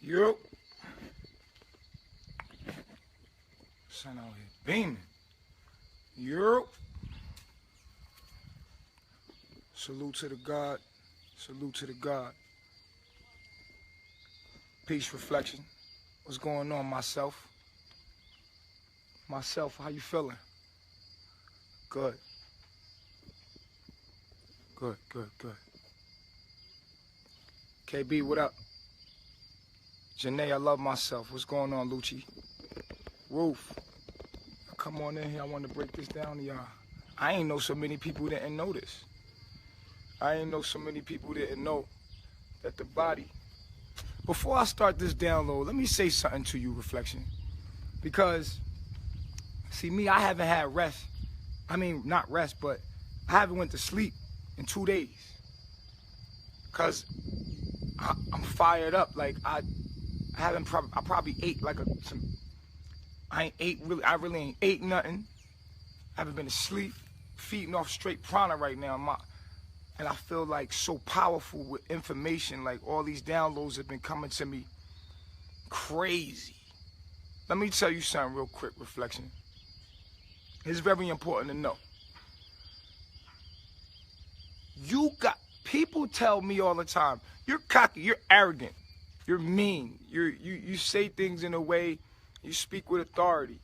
Yo. Son out here beaming. Yo. Salute to the God. Salute to the God. Peace, reflection. What's going on, myself? Myself, how you feeling? Good. Good. KB, what up? Janae, I love myself. What's going on, Lucci? Roof. Come on in here. I want to break this down to y'all. I ain't know so many people didn't know this. I ain't know so many people didn't know that the body... Before I start this download, let me say something to you, reflection. Because, see, me, I haven't had rest. I mean, not rest, but I haven't went to sleep in 2 days. Because I'm fired up. Like, I probably ate like I really ain't ate nothing. I haven't been to sleep, feeding off straight prana right now. And I feel like so powerful with information. Like all these downloads have been coming to me crazy. Let me tell you something real quick, reflection. It's very important to know. People tell me all the time, you're cocky, you're arrogant, you're mean, you say things in a way, you speak with authority.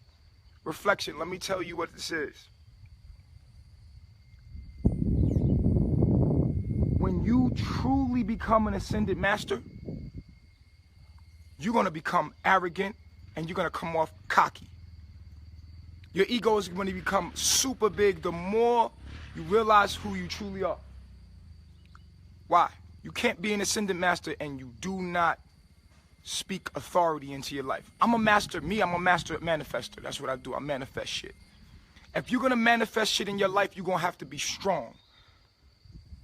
Reflection, let me tell you what this is. When you truly become an ascended master, you're going to become arrogant and you're going to come off cocky. Your ego is going to become super big the more you realize who you truly are. Why? You can't be an ascended master and you do not speak authority into your life. I'm a master manifester. That's what I do. I manifest shit. If you're going to manifest shit in your life, you're going to have to be strong.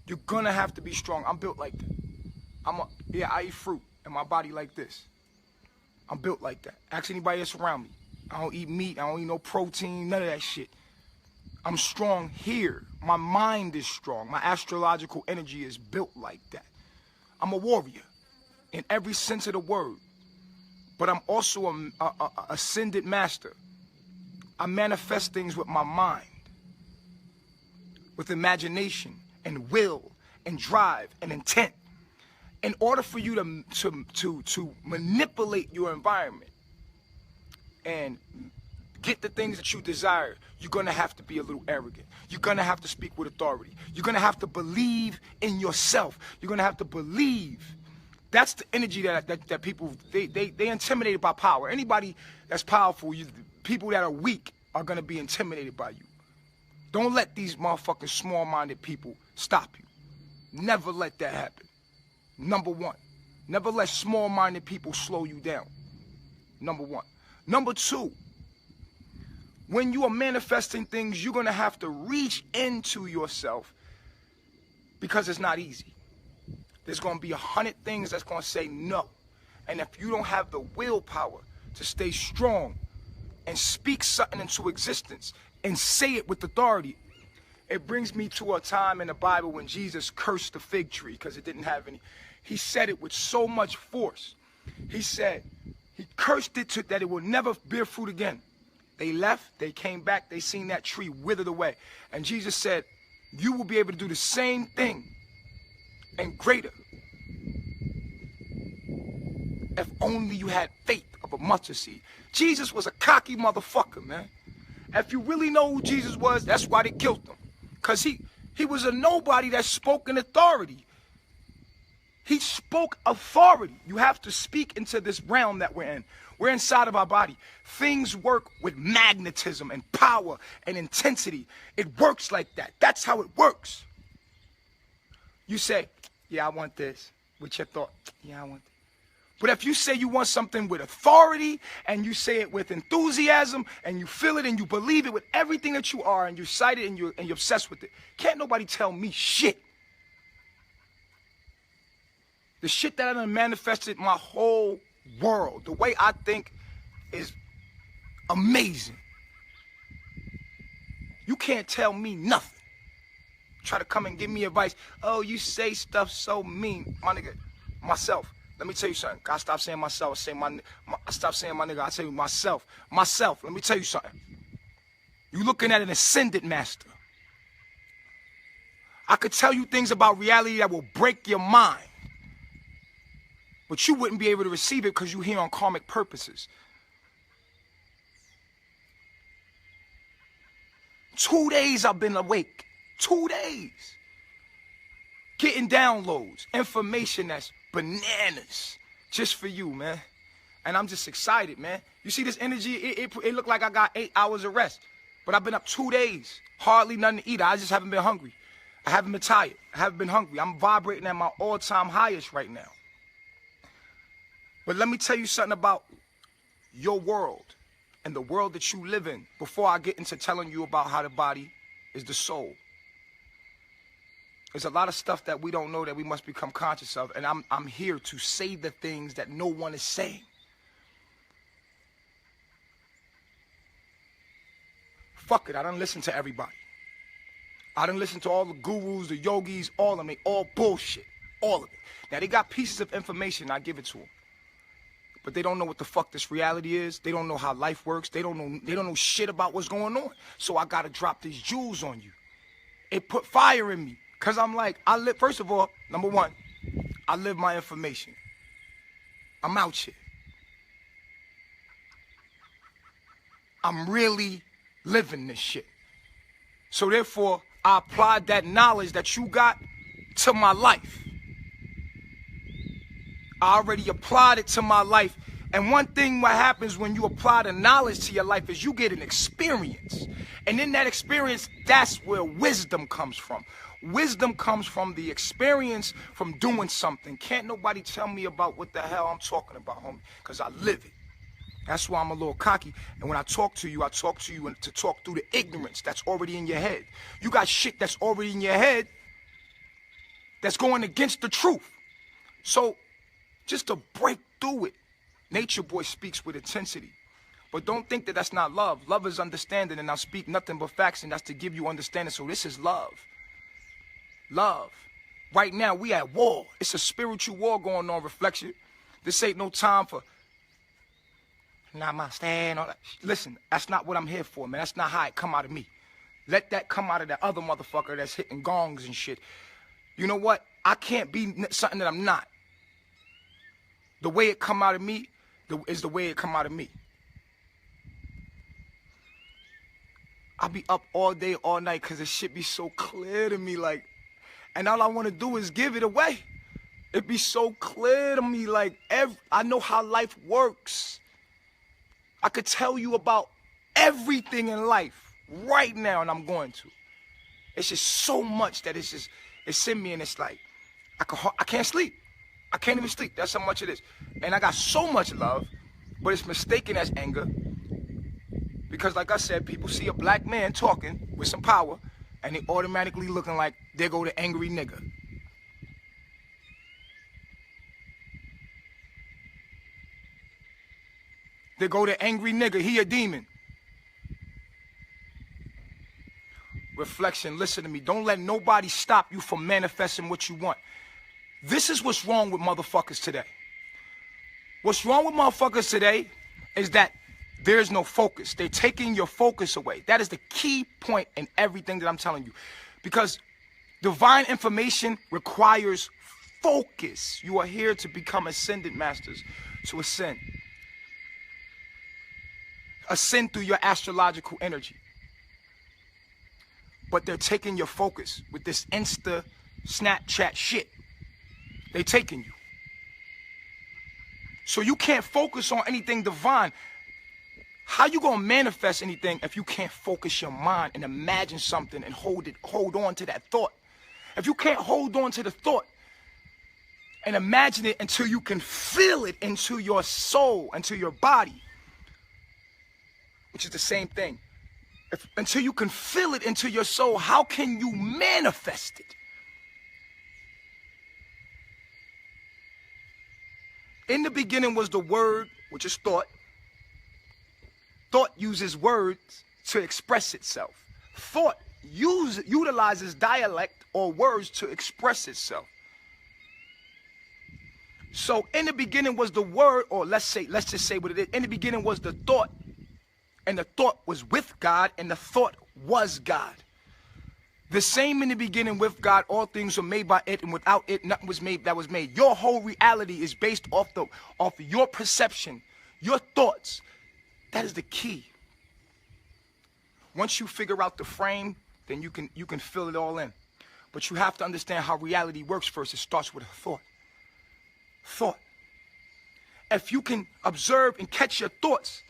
You're going to have to be strong. I'm built like that. I eat fruit and my body like this. I'm built like that. Ask anybody else around me. I don't eat meat. I don't eat no protein, none of that shit. I'm strong here. My mind is strong. My astrological energy is built like that. I'm a warrior in every sense of the word. But I'm also a ascended master. I manifest things with my mind, with imagination and will and drive and intent. In order for you to manipulate your environment and get the things that you desire, you're going to have to be a little arrogant. You're going to have to speak with authority. You're going to have to believe in yourself. You're going to have to believe. That's the energy that people, they intimidated by power. Anybody that's powerful, people that are weak are going to be intimidated by you. Don't let these motherfucking small-minded people stop you. Never let that happen. Number one. Never let small-minded people slow you down. Number one. Number two. When you are manifesting things, you're going to have to reach into yourself because it's not easy. There's going to be 100 things that's going to say no. And if you don't have the willpower to stay strong and speak something into existence and say it with authority, it brings me to a time in the Bible when Jesus cursed the fig tree because it didn't have any. He said it with so much force. He said, he cursed it to that it will never bear fruit again. They left, they came back, they seen that tree withered away. And Jesus said, you will be able to do the same thing and greater if only you had faith of a mustard seed. Jesus was a cocky motherfucker, man. If you really know who Jesus was, that's why they killed him. Because he was a nobody that spoke in authority. He spoke authority. You have to speak into this realm that we're in. We're inside of our body. Things work with magnetism and power and intensity. It works like that. That's how it works. You say, yeah, I want this. With your thought, yeah, I want this. But if you say you want something with authority and you say it with enthusiasm and you feel it and you believe it with everything that you are and you're excited and you're obsessed with it, can't nobody tell me shit. The shit that I done manifested my whole world, the way I think is amazing. You can't tell me nothing. Try to come and give me advice. Oh, you say stuff so mean. My nigga, myself. Let me tell you something. I stop saying myself. I stop saying my nigga. I tell you myself. Myself. Let me tell you something. You looking at an ascended master. I could tell you things about reality that will break your mind. But you wouldn't be able to receive it because you're here on karmic purposes. 2 days I've been awake. 2 days. Getting downloads. Information that's bananas. Just for you, man. And I'm just excited, man. You see this energy? It looked like I got 8 hours of rest. But I've been up 2 days. Hardly nothing to eat. I just haven't been hungry. I haven't been tired. I haven't been hungry. I'm vibrating at my all-time highest right now. But let me tell you something about your world and the world that you live in before I get into telling you about how the body is the soul. There's a lot of stuff that we don't know that we must become conscious of, and I'm here to say the things that no one is saying. Fuck it, I done listened to everybody. I done listened to all the gurus, the yogis, all of them. They all bullshit. All of it. Now, they got pieces of information, I give it to them. But they don't know what the fuck this reality is. They don't know how life works. They don't know shit about what's going on. So I gotta drop these jewels on you. It put fire in me. Cause I'm like, first of all, number one, I live my information. I'm out here. I'm really living this shit. So therefore, I applied that knowledge that you got to my life. I already applied it to my life. And one thing what happens when you apply the knowledge to your life is you get an experience. And in that experience, that's where wisdom comes from. Wisdom comes from the experience from doing something. Can't nobody tell me about what the hell I'm talking about, homie, because I live it. That's why I'm a little cocky. And when I talk to you to talk through the ignorance that's already in your head. You got shit that's already in your head that's going against the truth. So just to break through it, Nature Boy speaks with intensity. But don't think that that's not love. Love is understanding, and I speak nothing but facts, and that's to give you understanding. So this is love. Love. Right now, we at war. It's a spiritual war going on, Reflection. This ain't no time for namaste and all that. Listen, that's not what I'm here for, man. That's not how it come out of me. Let that come out of that other motherfucker that's hitting gongs and shit. You know what? I can't be something that I'm not. The way it come out of me is the way it come out of me. I be up all day, all night, because this shit be so clear to me, like, and all I want to do is give it away. It be so clear to me, like, I know how life works. I could tell you about everything in life right now, and I'm going to. It's just so much that it's in me, and it's like, I can't sleep. I can't even sleep. That's how much it is. And I got so much love, but it's mistaken as anger. Because like I said, people see a black man talking with some power, and they automatically looking like, there go the angry nigga. There go the angry nigga, he a demon. Reflection, listen to me. Don't let nobody stop you from manifesting what you want. This is what's wrong with motherfuckers today. What's wrong with motherfuckers today is that there's no focus. They're taking your focus away. That is the key point in everything that I'm telling you. Because divine information requires focus. You are here to become ascended masters, to ascend. Ascend through your astrological energy. But they're taking your focus with this Insta, Snapchat shit. They taking you. So you can't focus on anything divine. How you gonna manifest anything if you can't focus your mind and imagine something and hold on to that thought? If you can't hold on to the thought and imagine it until you can feel it into your soul, into your body, which is the same thing. Until you can feel it into your soul, how can you manifest it? In the beginning was the word, which is thought. Thought uses words to express itself. Thought utilizes dialect or words to express itself. So in the beginning was the word, or let's just say what it is. In the beginning was the thought, and the thought was with God, and the thought was God. The same in the beginning with God, all things were made by it, and without it, nothing was made that was made. Your whole reality is based off your perception, your thoughts. That is the key. Once you figure out the frame, then you can fill it all in. But you have to understand how reality works first. It starts with a thought. Thought. If you can observe and catch your thoughts,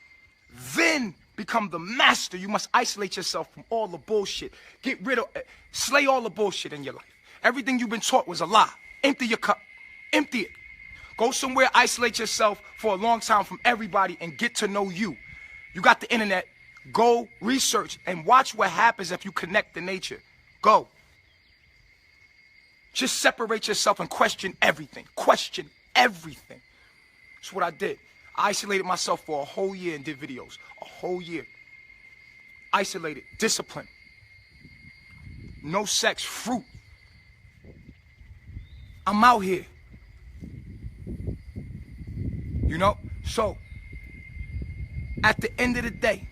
then become the master. You must isolate yourself from all the bullshit. Get rid of, slay all the bullshit in your life. Everything you've been taught was a lie. Empty your cup. Empty it. Go somewhere, isolate yourself for a long time from everybody and get to know you. You got the internet. Go research and watch what happens if you connect to nature. Go. Just separate yourself and question everything. Question everything. That's what I did. I isolated myself for a whole year and did videos. A whole year. Isolated. Discipline. No sex. Fruit. I'm out here. You know? So, at the end of the day,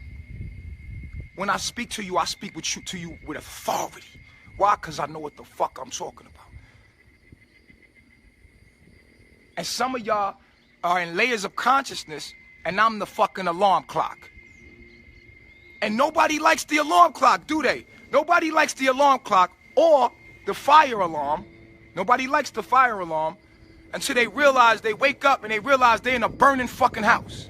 when I speak to you, I speak to you with authority. Why? Because I know what the fuck I'm talking about. And some of y'all are in layers of consciousness, and I'm the fucking alarm clock. And nobody likes the alarm clock, do they? Nobody likes the alarm clock or the fire alarm. Nobody likes the fire alarm until they realize, they wake up and they realize they're in a burning fucking house.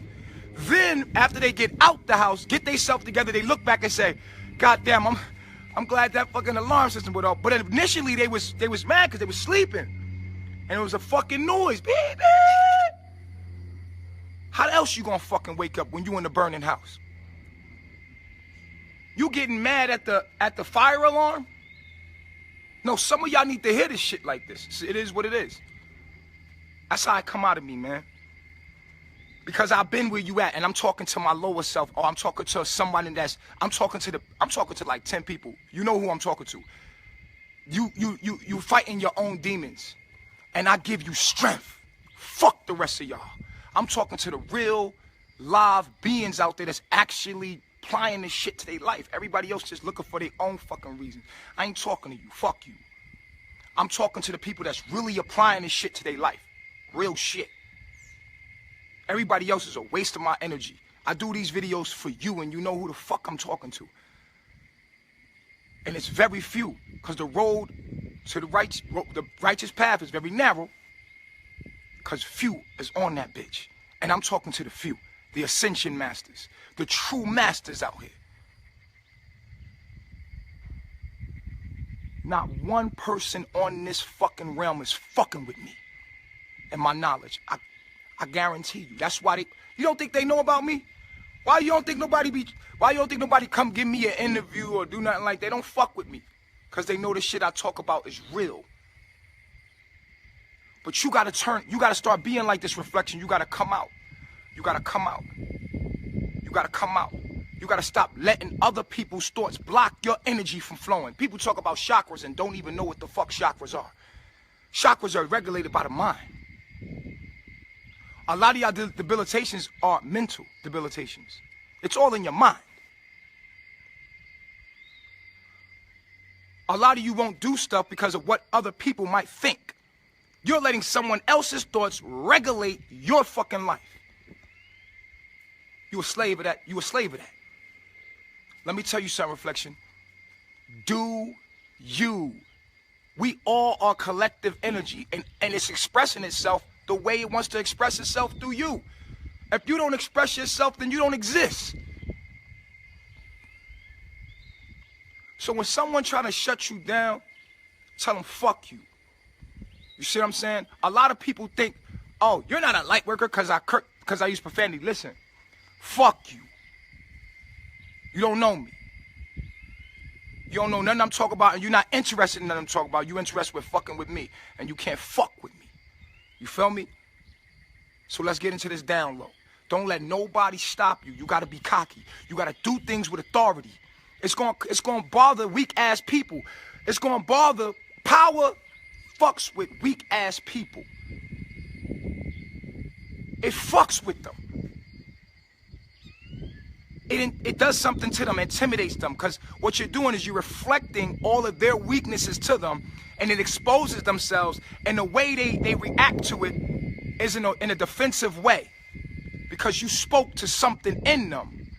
Then, after they get out the house, get themselves together, they look back and say, God damn, I'm glad that fucking alarm system went off. But initially, they was mad because they was sleeping. And it was a fucking noise. Beep, beep. How else you gonna fucking wake up when you in the burning house? You getting mad at the fire alarm? No, some of y'all need to hear this shit like this. It is what it is. That's how it come out of me, man. Because I've been where you at, and I'm talking to my lower self, or I'm talking to somebody I'm talking to like 10 people. You know who I'm talking to. You fighting your own demons, and I give you strength. Fuck the rest of y'all. I'm talking to the real, live beings out there that's actually applying this shit to their life. Everybody else just looking for their own fucking reasons. I ain't talking to you. Fuck you. I'm talking to the people that's really applying this shit to their life. Real shit. Everybody else is a waste of my energy. I do these videos for you, and you know who the fuck I'm talking to. And it's very few, because the road to the righteous path is very narrow, because few is on that bitch. And I'm talking to the few, the ascension masters, the true masters out here. Not one person on this fucking realm is fucking with me and my knowledge. I guarantee you. That's why you don't think they know about me? Why you don't think nobody come give me an interview or do nothing like that? They don't fuck with me. Because they know the shit I talk about is real. But you gotta start being like this reflection. You gotta come out. You gotta come out. You gotta come out. You gotta stop letting other people's thoughts block your energy from flowing. People talk about chakras and don't even know what the fuck chakras are. Chakras are regulated by the mind. A lot of y'all debilitations are mental debilitations. It's all in your mind. A lot of you won't do stuff because of what other people might think. You're letting someone else's thoughts regulate your fucking life. You a slave of that. You a slave of that. Let me tell you something, reflection. Do you. We all are collective energy, and it's expressing itself the way it wants to express itself through you. If you don't express yourself, then you don't exist. So when someone trying to shut you down, tell them fuck you. You see what I'm saying? A lot of people think, oh, you're not a light worker because I use profanity. Listen, fuck you. You don't know me. You don't know nothing I'm talking about, and you're not interested in nothing I'm talking about. You're interested with fucking with me, and you can't fuck with me. You feel me? So let's get into this down low. Don't let nobody stop you. You got to be cocky. You got to do things with authority. It's going to bother weak-ass people. It's going to bother power fucks with weak-ass people. it fucks with them. It does something to them, intimidates them, because what you're doing is you're reflecting all of their weaknesses to them, and it exposes themselves, and the way they react to it is in a defensive way, because you spoke to something in them,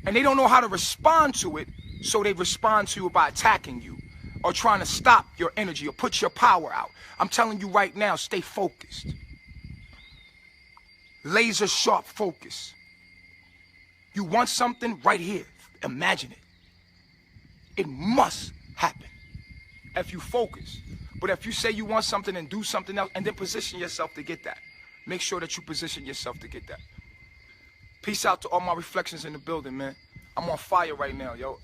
and they don't know how to respond to it, so they respond to you by attacking you, or trying to stop your energy, or put your power out. I'm telling you right now, stay focused. Laser sharp focus. You want something right here. Imagine it. It must happen if you focus. But if you say you want something and do something else and then position yourself to get that, make sure that you position yourself to get that. Peace out to all my reflections in the building, man. I'm on fire right now, yo.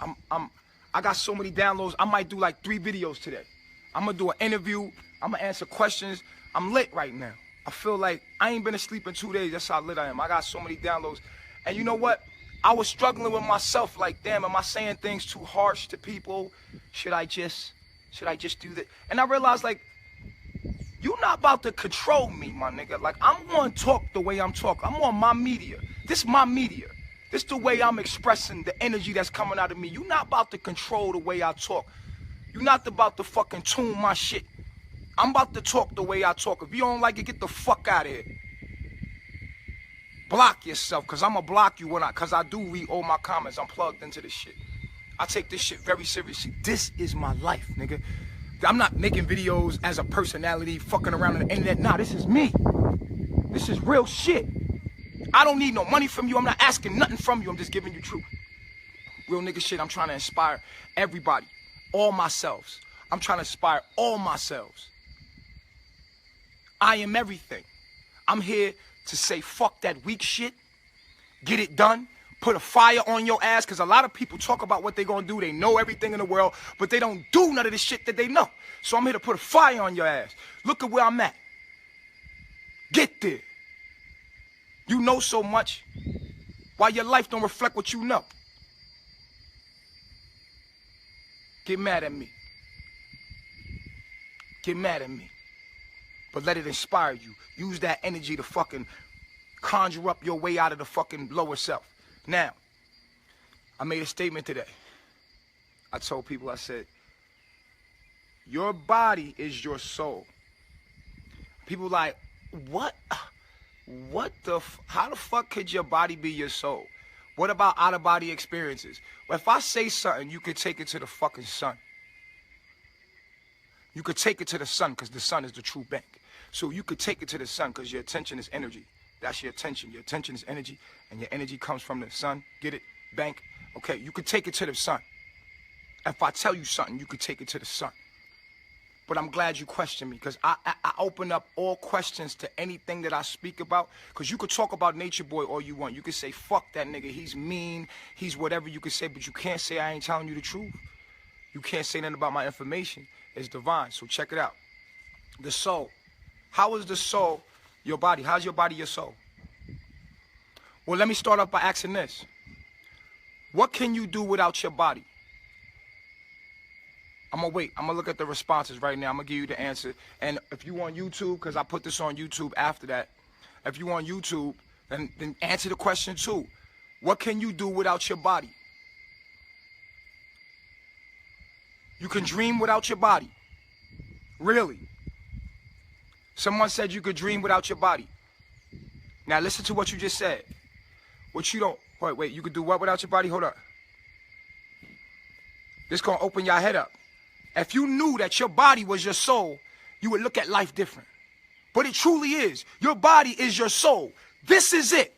I got so many downloads. I might do like 3 videos today. I'm gonna do an interview. I'm gonna answer questions. I'm lit right now. I feel like I ain't been asleep in 2 days. That's how lit I am. I got so many downloads. And you know what? I was struggling with myself, like, damn, am I saying things too harsh to people? Should I just do that? And I realized, like, you're not about to control me, my nigga. Like, I'm gonna talk the way I'm talking. I'm on my media. This is my media. This is the way I'm expressing the energy that's coming out of me. You're not about to control the way I talk. You're not about to fucking tune my shit. I'm about to talk the way I talk. If you don't like it, get the fuck out of here. Block yourself, because I'm going to block you because I do read all my comments. I'm plugged into this shit. I take this shit very seriously. This is my life, nigga. I'm not making videos as a personality, fucking around on the internet. Nah, this is me. This is real shit. I don't need no money from you. I'm not asking nothing from you. I'm just giving you truth. Real nigga shit. I'm trying to inspire everybody. All myselves. I'm trying to inspire all myselves. I am everything. I'm here to say fuck that weak shit, get it done, put a fire on your ass, because a lot of people talk about what they're going to do. They know everything in the world, but they don't do none of the shit that they know. So I'm here to put a fire on your ass. Look at where I'm at. Get there. You know so much. Why your life don't reflect what you know? Get mad at me. Get mad at me. But let it inspire you. Use that energy to fucking conjure up your way out of the fucking lower self. Now, I made a statement today. I told people, I said, your body is your soul. People like, what? How the fuck could your body be your soul? What about out-of-body experiences? Well, if I say something, you could take it to the fucking sun. You could take it to the sun, because the sun is the true bank. So you could take it to the sun, because your attention is energy. That's your attention. Your attention is energy, and your energy comes from the sun. Get it? Bank. Okay, you could take it to the sun. If I tell you something, you could take it to the sun. But I'm glad you questioned me, because I open up all questions to anything that I speak about, because you could talk about Nature Boy all you want. You could say, fuck that nigga, he's mean, he's whatever you could say, but you can't say I ain't telling you the truth. You can't say nothing about my information. It's divine, so check it out. The soul. How is the soul your body? How's your body your soul? Well, let me start off by asking this. What can you do without your body? I'm going to wait. I'm going to look at the responses right now. I'm going to give you the answer. And if you on YouTube, because I put this on YouTube after that, if you on YouTube, then answer the question too. What can you do without your body? You can dream without your body. Really? Someone said you could dream without your body. Now listen to what you just said. What you don't, wait, you could do what without your body? Hold up. This gonna open your head up. If you knew that your body was your soul, you would look at life different. But it truly is. Your body is your soul. This is it.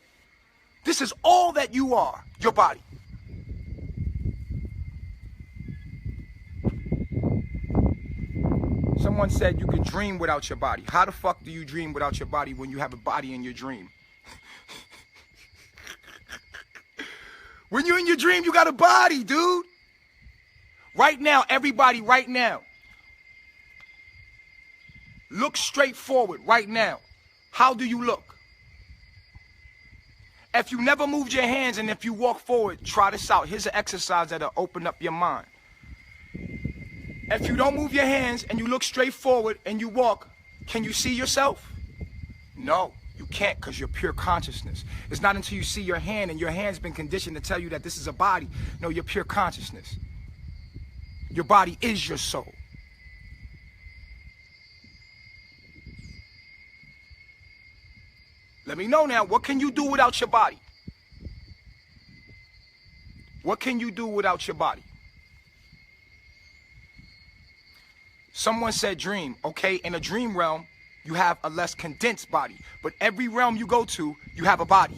This is all that you are, your body. Someone said you could dream without your body. How the fuck do you dream without your body when you have a body in your dream? When you're in your dream, you got a body, dude. Right now, everybody, right now. Look straight forward right now. How do you look? If you never moved your hands and if you walk forward, try this out. Here's an exercise that'll open up your mind. If you don't move your hands and you look straight forward and you walk, can you see yourself? No. You can't, because you're pure consciousness. It's not until you see your hand and your hand's been conditioned to tell you that this is a body. No, you're pure consciousness. Your body is your soul. Let me know now, what can you do without your body? What can you do without your body? Someone said dream. Okay, in a dream realm, you have a less condensed body. But every realm you go to, you have a body.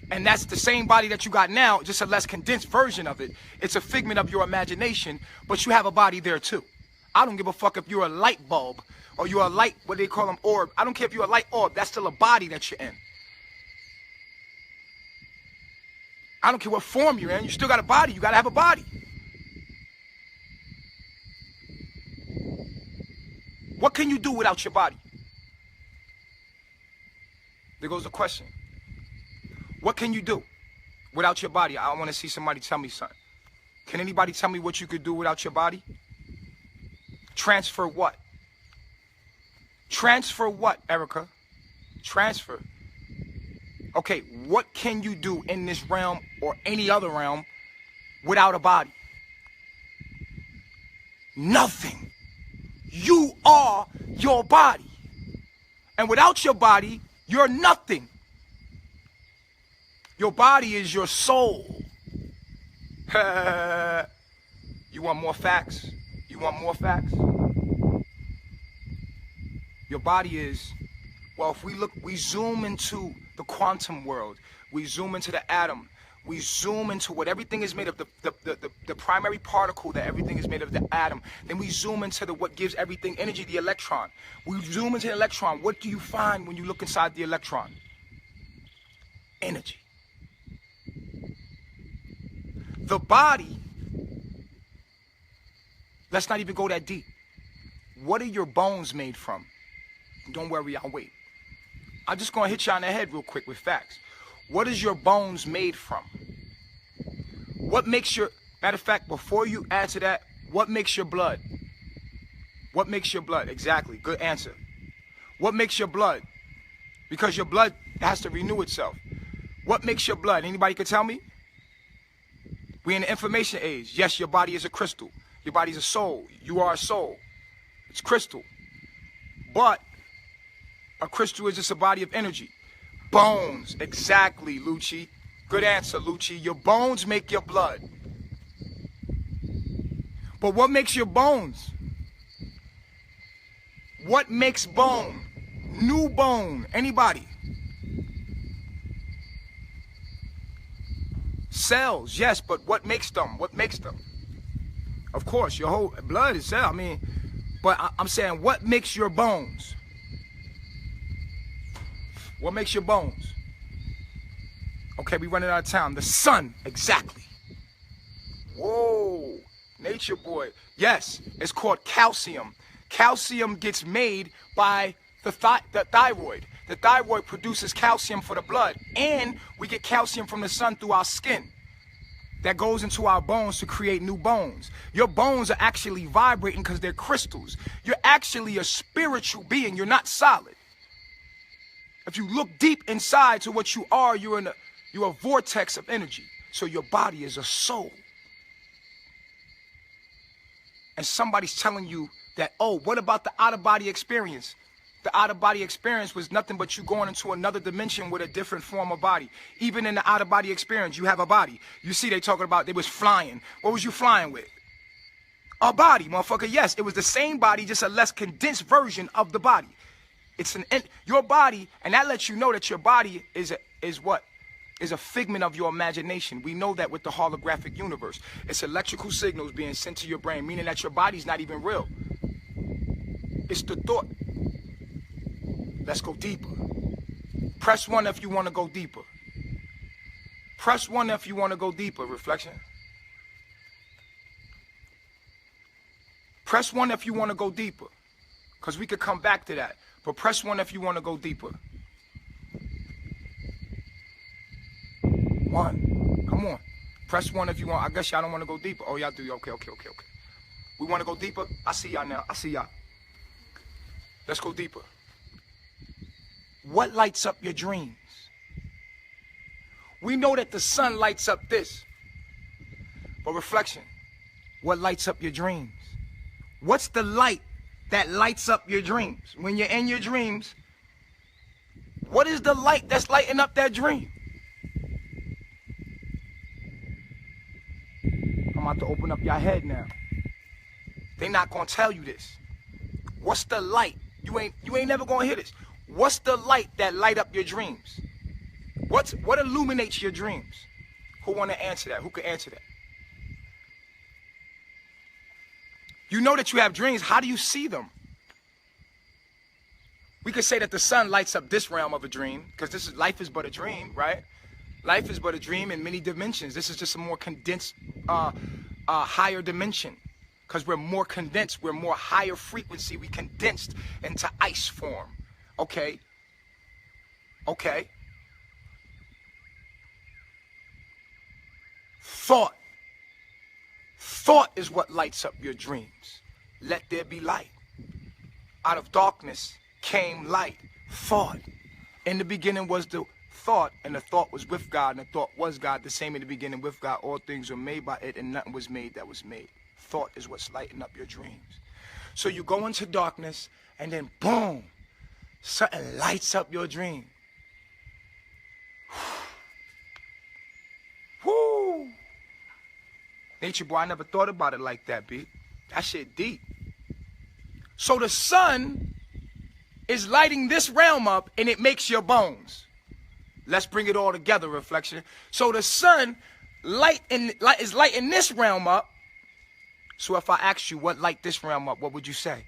And that's the same body that you got now, just a less condensed version of it. It's a figment of your imagination, but you have a body there too. I don't give a fuck if you're a light bulb or you're a light, what they call them, orb. I don't care if you're a light orb. That's still a body that you're in. I don't care what form you're in. You still got a body. You got to have a body. What can you do without your body? There goes the question. What can you do without your body? I want to see somebody tell me something. Can anybody tell me what you could do without your body? Transfer what? Transfer what, Erica? Transfer. Okay, what can you do in this realm or any other realm without a body? Nothing. You are your body. And without your body, you're nothing. Your body is your soul. You want more facts? You want more facts? Your body is, well, if we look, we zoom into the quantum world, we zoom into the atom, we zoom into what everything is made of, the primary particle that everything is made of, the atom. Then we zoom into what gives everything energy, the electron. We zoom into the electron. What do you find when you look inside the electron? Energy. The body, let's not even go that deep. What are your bones made from? Don't worry, I'll wait. I'm just going to hit you on the head real quick with facts. What is your bones made from? What makes your, matter of fact, before you answer that, what makes your blood? What makes your blood? Exactly, good answer. What makes your blood? Because your blood has to renew itself. What makes your blood? Anybody can tell me? We're in the information age. Yes, your body is a crystal. Your body is a soul. You are a soul. It's crystal. But a crystal is just a body of energy. Bones, exactly, Lucci. Good answer, Lucci. Your bones make your blood. But what makes your bones? What makes bone? New bone. Anybody? Cells, yes, but what makes them? What makes them? Of course, your whole blood is cell. I mean, but I'm saying, what makes your bones? What makes your bones? Okay, we running out of time. The sun, exactly. Whoa, nature boy. Yes, it's called calcium. Calcium gets made by the thyroid. The thyroid produces calcium for the blood, and we get calcium from the sun through our skin. That goes into our bones to create new bones. Your bones are actually vibrating because they're crystals. You're actually a spiritual being. You're not solid. If you look deep inside to what you are, you're a vortex of energy. So your body is a soul. And somebody's telling you that, oh, what about the out-of-body experience? The out-of-body experience was nothing but you going into another dimension with a different form of body. Even in the out-of-body experience, you have a body. You see, they talking about they was flying. What was you flying with? A body, motherfucker. Yes, it was the same body, just a less condensed version of the body. It's your body, and that lets you know that your body is a figment of your imagination. We know that with the holographic universe. It's electrical signals being sent to your brain, meaning that your body's not even real. It's the thought. Let's go deeper. Press 1 if you want to go deeper. Press 1 if you want to go deeper. Reflection. Press 1 if you want to go deeper. Because we could come back to that. But press 1 if you want to go deeper. 1. Come on. Press 1 if you want. I guess y'all don't want to go deeper. Oh, y'all do. Okay. We want to go deeper? I see y'all now. I see y'all. Let's go deeper. What lights up your dreams? We know that the sun lights up this. But reflection, what lights up your dreams? What's the light that lights up your dreams? When you're in your dreams, what is the light that's lighting up that dream? I'm about to open up your head now. They're not gonna tell you this. What's the light? You ain't never gonna hear this. What's the light that light up your dreams? What illuminates your dreams? Who wanna answer that? Who can answer that? You know that you have dreams. How do you see them? We could say that the sun lights up this realm of a dream, because life is but a dream, right? Life is but a dream in many dimensions. This is just a more condensed, higher dimension. Because we're more condensed, we're more higher frequency. We condensed into ice form. Okay. Okay. Thought. Thought is what lights up your dreams. Let there be light. Out of darkness came light. Thought. In the beginning was the thought, and the thought was with God, and the thought was God. The same in the beginning with God. All things were made by it, and nothing was made that was made. Thought is what's lighting up your dreams. So you go into darkness, and then boom, something lights up your dream. Whoo! Nature boy, I never thought about it like that, B. That shit deep. So the sun is lighting this realm up, and it makes your bones. Let's bring it all together, reflection. So the sun is lighting this realm up. So if I asked you what light this realm up, what would you say?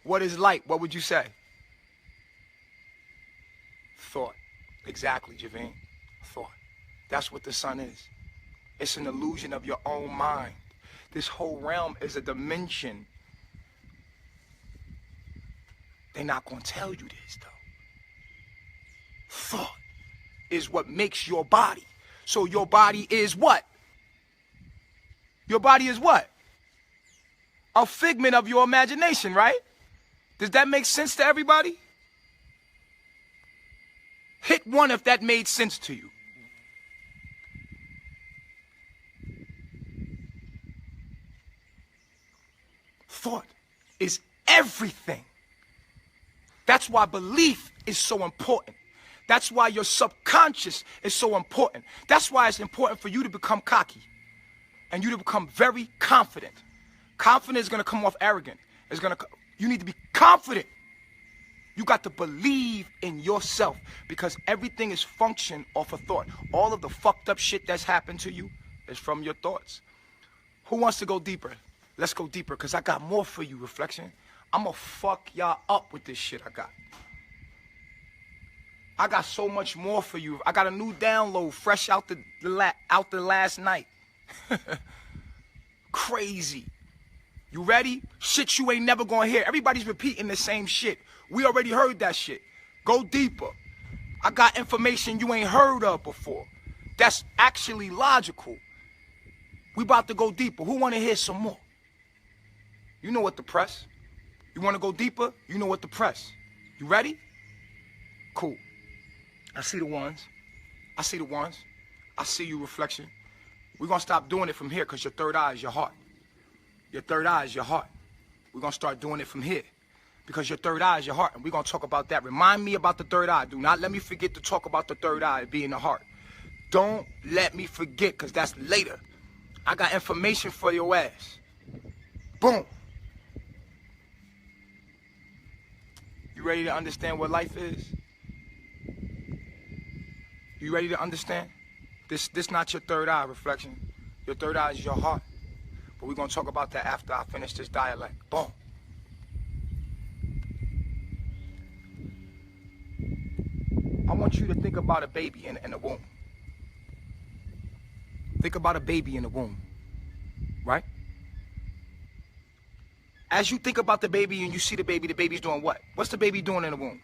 What is light? What would you say? Thought. Exactly, Javine. Thought. That's what the sun is. It's an illusion of your own mind. This whole realm is a dimension. They're not going to tell you this, though. Thought is what makes your body. So your body is what? Your body is what? A figment of your imagination, right? Does that make sense to everybody? Hit one if that made sense to you. Thought is everything. That's why belief is so important. That's why your subconscious is so important. That's why it's important for you to become cocky and you to become very confident. Confidence is going to come off arrogant. You need to be confident. You got to believe in yourself, because everything is function off a thought. All of the fucked up shit that's happened to you is from your thoughts. Who wants to go deeper? Let's go deeper, because I got more for you, reflection. I'm going to fuck y'all up with this shit I got. I got so much more for you. I got a new download fresh out the last night. Crazy. You ready? Shit you ain't never gonna hear. Everybody's repeating the same shit. We already heard that shit. Go deeper. I got information you ain't heard of before. That's actually logical. We about to go deeper. Who wanna hear some more? You know what to press. You wanna go deeper? You know what to press. You ready? Cool. I see the ones. I see the ones. I see you, reflection. We're gonna stop doing it from here, because your third eye is your heart. Your third eye is your heart. We're gonna start doing it from here, because your third eye is your heart, and we're gonna talk about that. Remind me about the third eye. Do not let me forget to talk about the third eye being the heart. Don't let me forget, because that's later. I got information for your ass. Boom. You ready to understand what life is? You ready to understand? This not your third eye, reflection. Your third eye is your heart. But we're going to talk about that after I finish this dialect. Boom. I want you to think about a baby in the womb. Think about a baby in the womb, right? As you think about the baby and you see the baby's doing what? What's the baby doing in the womb?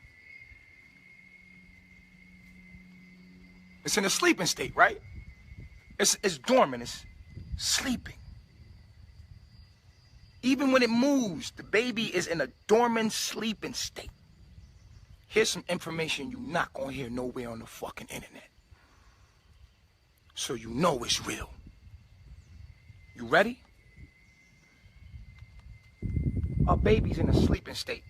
It's in a sleeping state, right? It's dormant, it's sleeping. Even when it moves, the baby is in a dormant sleeping state. Here's some information you're not gonna hear nowhere on the fucking internet. So you know it's real. You ready? A baby's in a sleeping state.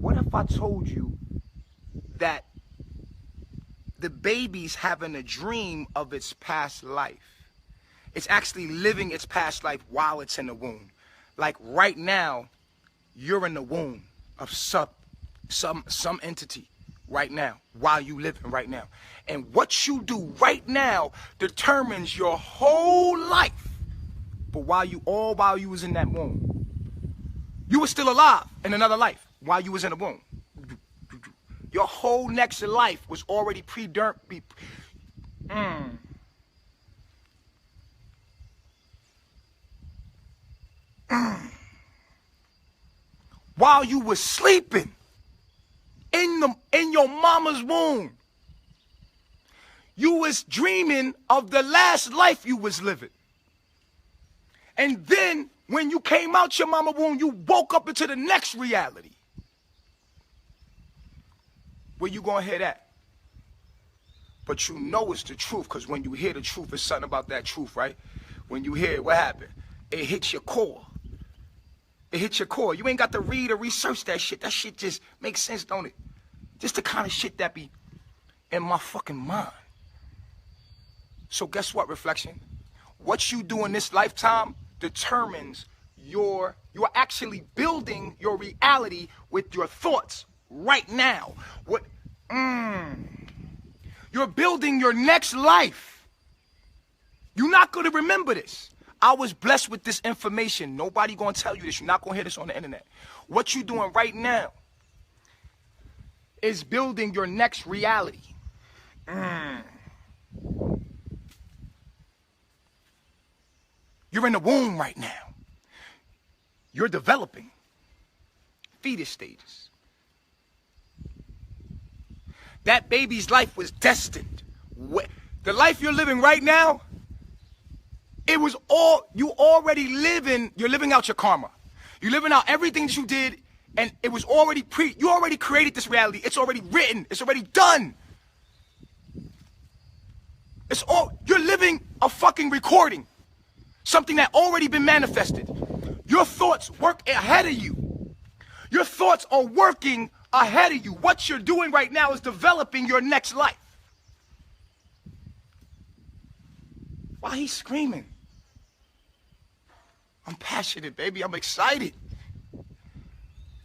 What if I told you that the baby's having a dream of its past life? It's actually living its past life while it's in the womb. Like right now, you're in the womb of some entity right now, while you living right now. And what you do right now determines your whole life. But while you was in that womb, you were still alive in another life while you was in the womb. Your whole next life was already predetermined. While you were sleeping in your mama's womb, you was dreaming of the last life you was living. And then when you came out your mama womb, you woke up into the next reality. Where you gonna hear that? But you know it's the truth, because when you hear the truth, it's something about that truth, right? When you hear it, what happened? It hits your core. It hits your core. You ain't got to read or research that shit. That shit just makes sense, don't it? Just the kind of shit that be in my fucking mind. So guess what, Reflection? What you do in this lifetime determines you are actually building your reality with your thoughts right now. You're building your next life. You're not going to remember this. I was blessed with this information. Nobody going to tell you this. You're not going to hear this on the internet. What you're doing right now is building your next reality. You're in the womb right now. You're developing. Fetus stages. That baby's life was destined. The life you're living right now, it was all, you're living out your karma. You're living out everything that you did, and it was already you already created this reality. It's already written. It's already done. You're living a fucking recording. Something that already been manifested. Your thoughts work ahead of you. Your thoughts are working ahead of you. What you're doing right now is developing your next life. Why he's screaming? I'm passionate, baby. I'm excited.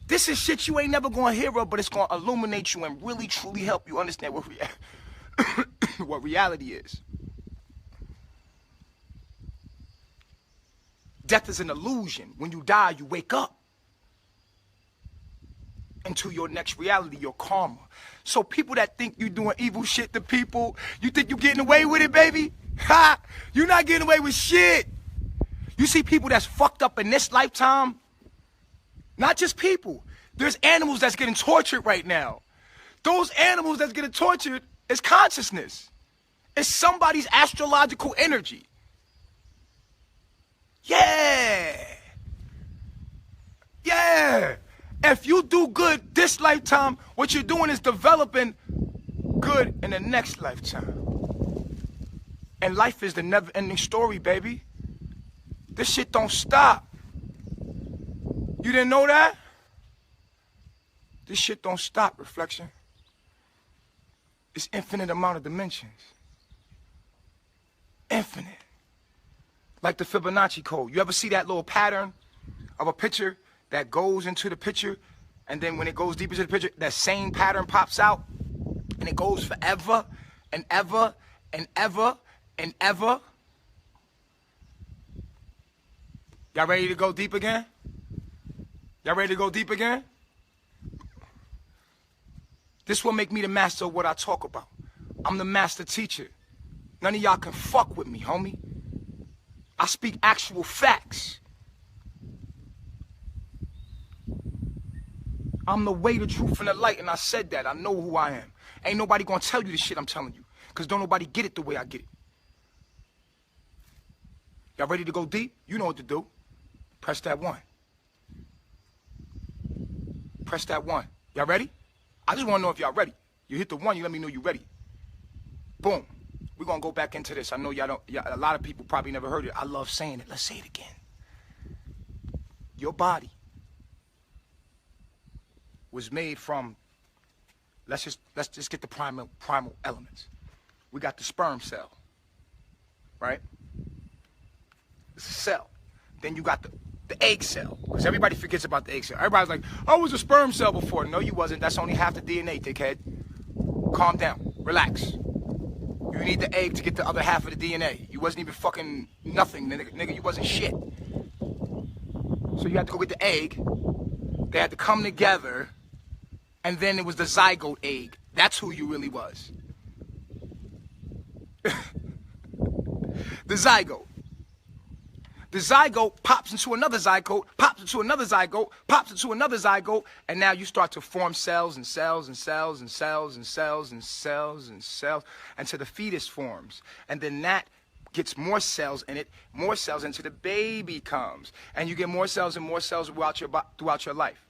This is shit you ain't never gonna hear of, but it's gonna illuminate you and really truly help you understand what reality is. Death is an illusion. When you die, you wake up into your next reality, your karma. So people that think you're doing evil shit to people, you think you're getting away with it, baby? Ha! You're not getting away with shit. You see people that's fucked up in this lifetime? Not just people. There's animals that's getting tortured right now. Those animals that's getting tortured is consciousness. It's somebody's astrological energy. Yeah. Yeah. If you do good this lifetime, what you're doing is developing good in the next lifetime. And life is the never-ending story, baby. This shit don't stop. You didn't know that? This shit don't stop, Reflection. It's infinite amount of dimensions. Infinite. Like the Fibonacci code. You ever see that little pattern of a picture that goes into the picture, and then when it goes deeper into the picture, that same pattern pops out, and it goes forever and ever and ever and ever? Y'all ready to go deep again? Y'all ready to go deep again? This will make me the master of what I talk about. I'm the master teacher. None of y'all can fuck with me, homie. I speak actual facts. I'm the way, the truth, and the light, and I said that. I know who I am. Ain't nobody gonna tell you the shit I'm telling you. Because don't nobody get it the way I get it. Y'all ready to go deep? You know what to do. Press that 1. Press that 1. Y'all ready? I just want to know if y'all ready. You hit the 1, you let me know you ready. Boom. We're going to go back into this. I know a lot of people probably never heard it. I love saying it. Let's say it again. Your body was made from, let's just get the primal elements. We got the sperm cell, right? It's a cell. Then you got the egg cell, because everybody forgets about the egg cell. Everybody's like, I was a sperm cell before. No, you wasn't. That's only half the DNA, dickhead. Calm down. Relax. You need the egg to get the other half of the DNA. You wasn't even fucking nothing, nigga. You wasn't shit. So you had to go get the egg. They had to come together, and then it was the zygote egg. That's who you really was. The zygote. The zygote pops into another zygote, pops into another zygote, pops into another zygote, and now you start to form cells and cells and cells and cells and cells and cells and cells until the fetus forms. And then that gets more cells in it, more cells until the baby comes. And you get more cells and more cells throughout your life.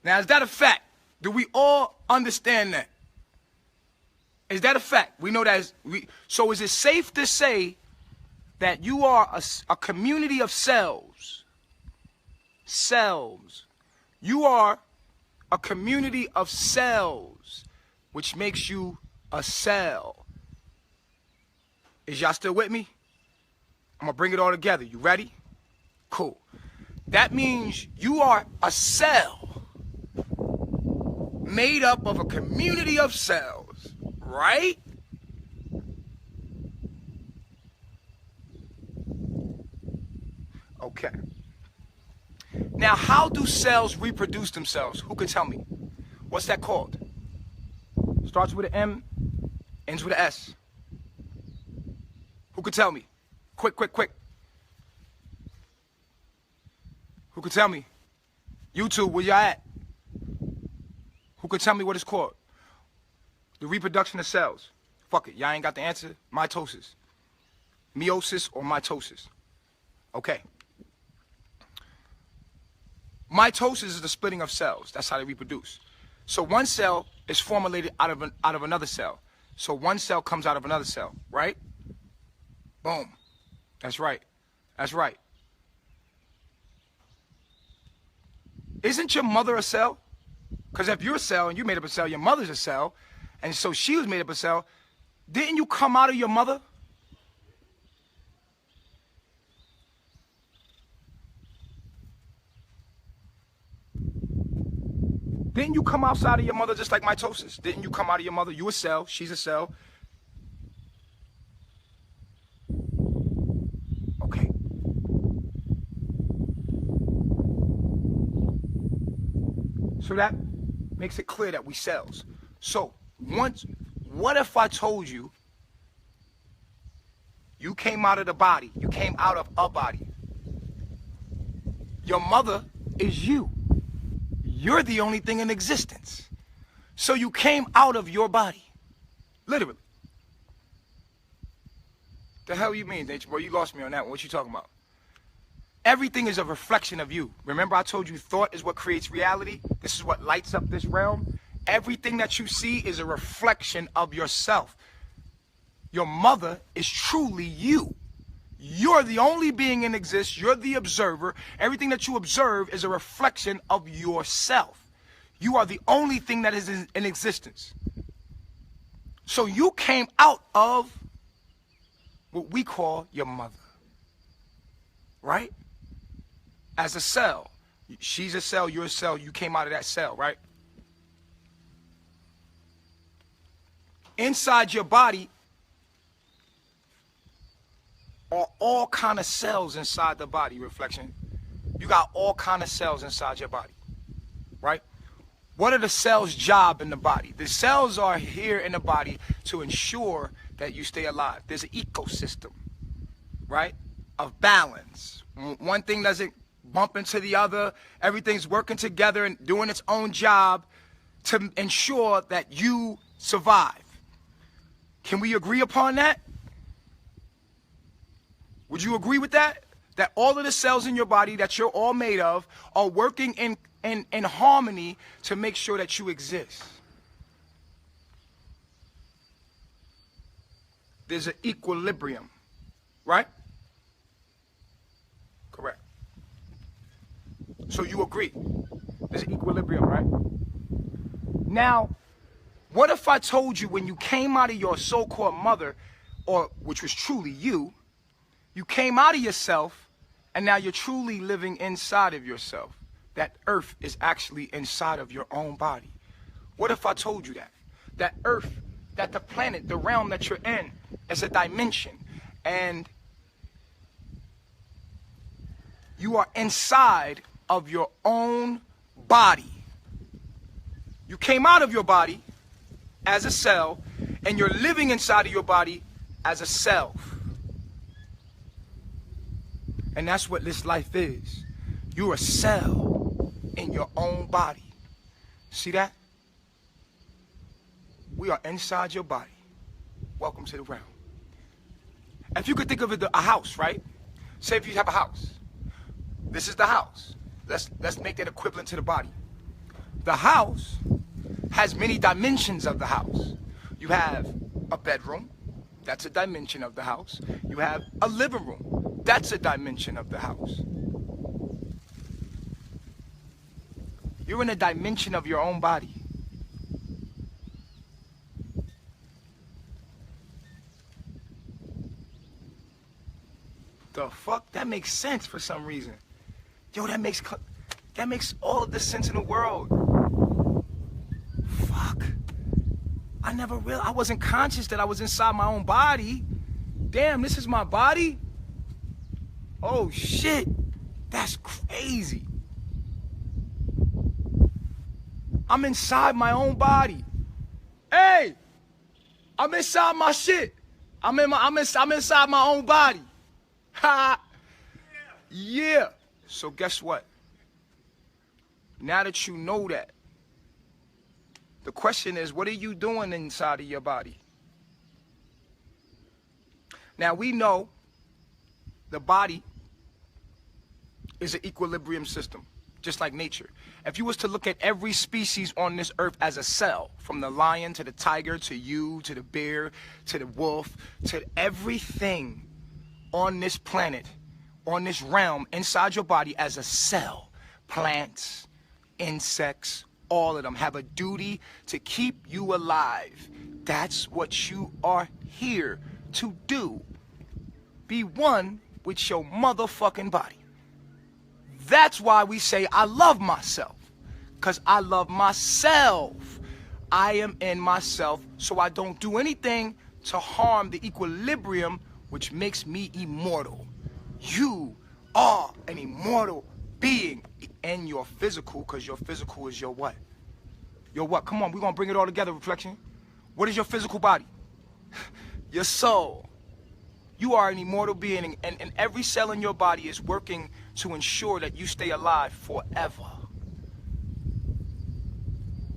Now, is that a fact? Do we all understand that? Is that a fact? We know that. So is it safe to say that you are a community of cells? Cells. You are a community of cells, which makes you a cell. Is y'all still with me? I'm going to bring it all together. You ready? Cool. That means you are a cell made up of a community of cells, right? Okay. Now, how do cells reproduce themselves? Who can tell me? What's that called? Starts with an M, ends with an S. Who could tell me? Quick, quick, quick. Who could tell me? YouTube, where y'all at? Who could tell me what it's called? The reproduction of cells. Fuck it, y'all ain't got the answer. Mitosis. Meiosis or mitosis. Okay. Mitosis is the splitting of cells. That's how they reproduce. So one cell is formulated out of another cell. So one cell comes out of another cell, right? Boom. That's right. That's right. Isn't your mother a cell? Because if you're a cell and you made up a cell, your mother's a cell, and so she was made up a cell, didn't you come out of your mother? Didn't you come outside of your mother just like mitosis? Didn't you come out of your mother? You a cell, she's a cell. Okay. So that makes it clear that we cells. So what if I told you you came out of the body, you came out of a body? Your mother is you. You're the only thing in existence. So you came out of your body. Literally. The hell you mean, Nature Boy? You lost me on that one. What you talking about? Everything is a reflection of you. Remember I told you thought is what creates reality? This is what lights up this realm. Everything that you see is a reflection of yourself. Your mother is truly you. You're the only being in existence. You're the observer. Everything that you observe is a reflection of yourself. You are the only thing that is in existence. So you came out of what we call your mother, right? As a cell. She's a cell, you're a cell, you came out of that cell, right? Inside your body are all kind of cells inside the body, Reflection. You got all kind of cells inside your body, right? What are the cells' job in the body? The cells are here in the body to ensure that you stay alive. There's an ecosystem, right, of balance. One thing doesn't bump into the other. Everything's working together and doing its own job to ensure that you survive. Can we agree upon that? Would you agree with that? That all of the cells in your body that you're all made of are working in harmony to make sure that you exist. There's an equilibrium, right? Correct. So you agree. There's an equilibrium, right? Now, what if I told you when you came out of your so-called mother, or which was truly you came out of yourself, and now you're truly living inside of yourself. That earth is actually inside of your own body. What if I told you that? That earth, that the planet, the realm that you're in is a dimension, and you are inside of your own body. You came out of your body as a cell, and you're living inside of your body as a self. And that's what this life is. You're a cell in your own body. See that? We are inside your body. Welcome to the realm. If you could think of it, a house, right? Say if you have a house. This is the house. Let's make that equivalent to the body. The house has many dimensions of the house. You have a bedroom. That's a dimension of the house. You have a living room. That's a dimension of the house. You're in a dimension of your own body. The fuck? That makes sense for some reason. Yo, that makes all of the sense in the world. Fuck. I never realized, I wasn't conscious that I was inside my own body. Damn, this is my body? Oh shit. That's crazy. I'm inside my own body. Hey! I'm inside my shit. I'm inside my own body. Ha! Yeah. So guess what? Now that you know that, the question is, what are you doing inside of your body? Now we know the body is an equilibrium system, just like nature. If you was to look at every species on this earth as a cell, from the lion to the tiger to you to the bear to the wolf to everything on this planet, on this realm, inside your body as a cell, plants, insects, all of them have a duty to keep you alive. That's what you are here to do. Be one with your motherfucking body. That's why we say I love myself, because I love myself. I am in myself, so I don't do anything to harm the equilibrium, which makes me immortal. You are an immortal being in your physical, because your physical is your what? Your what? Come on, we're going to bring it all together, reflection. What is your physical body? Your soul. You are an immortal being, and every cell in your body is working to ensure that you stay alive forever.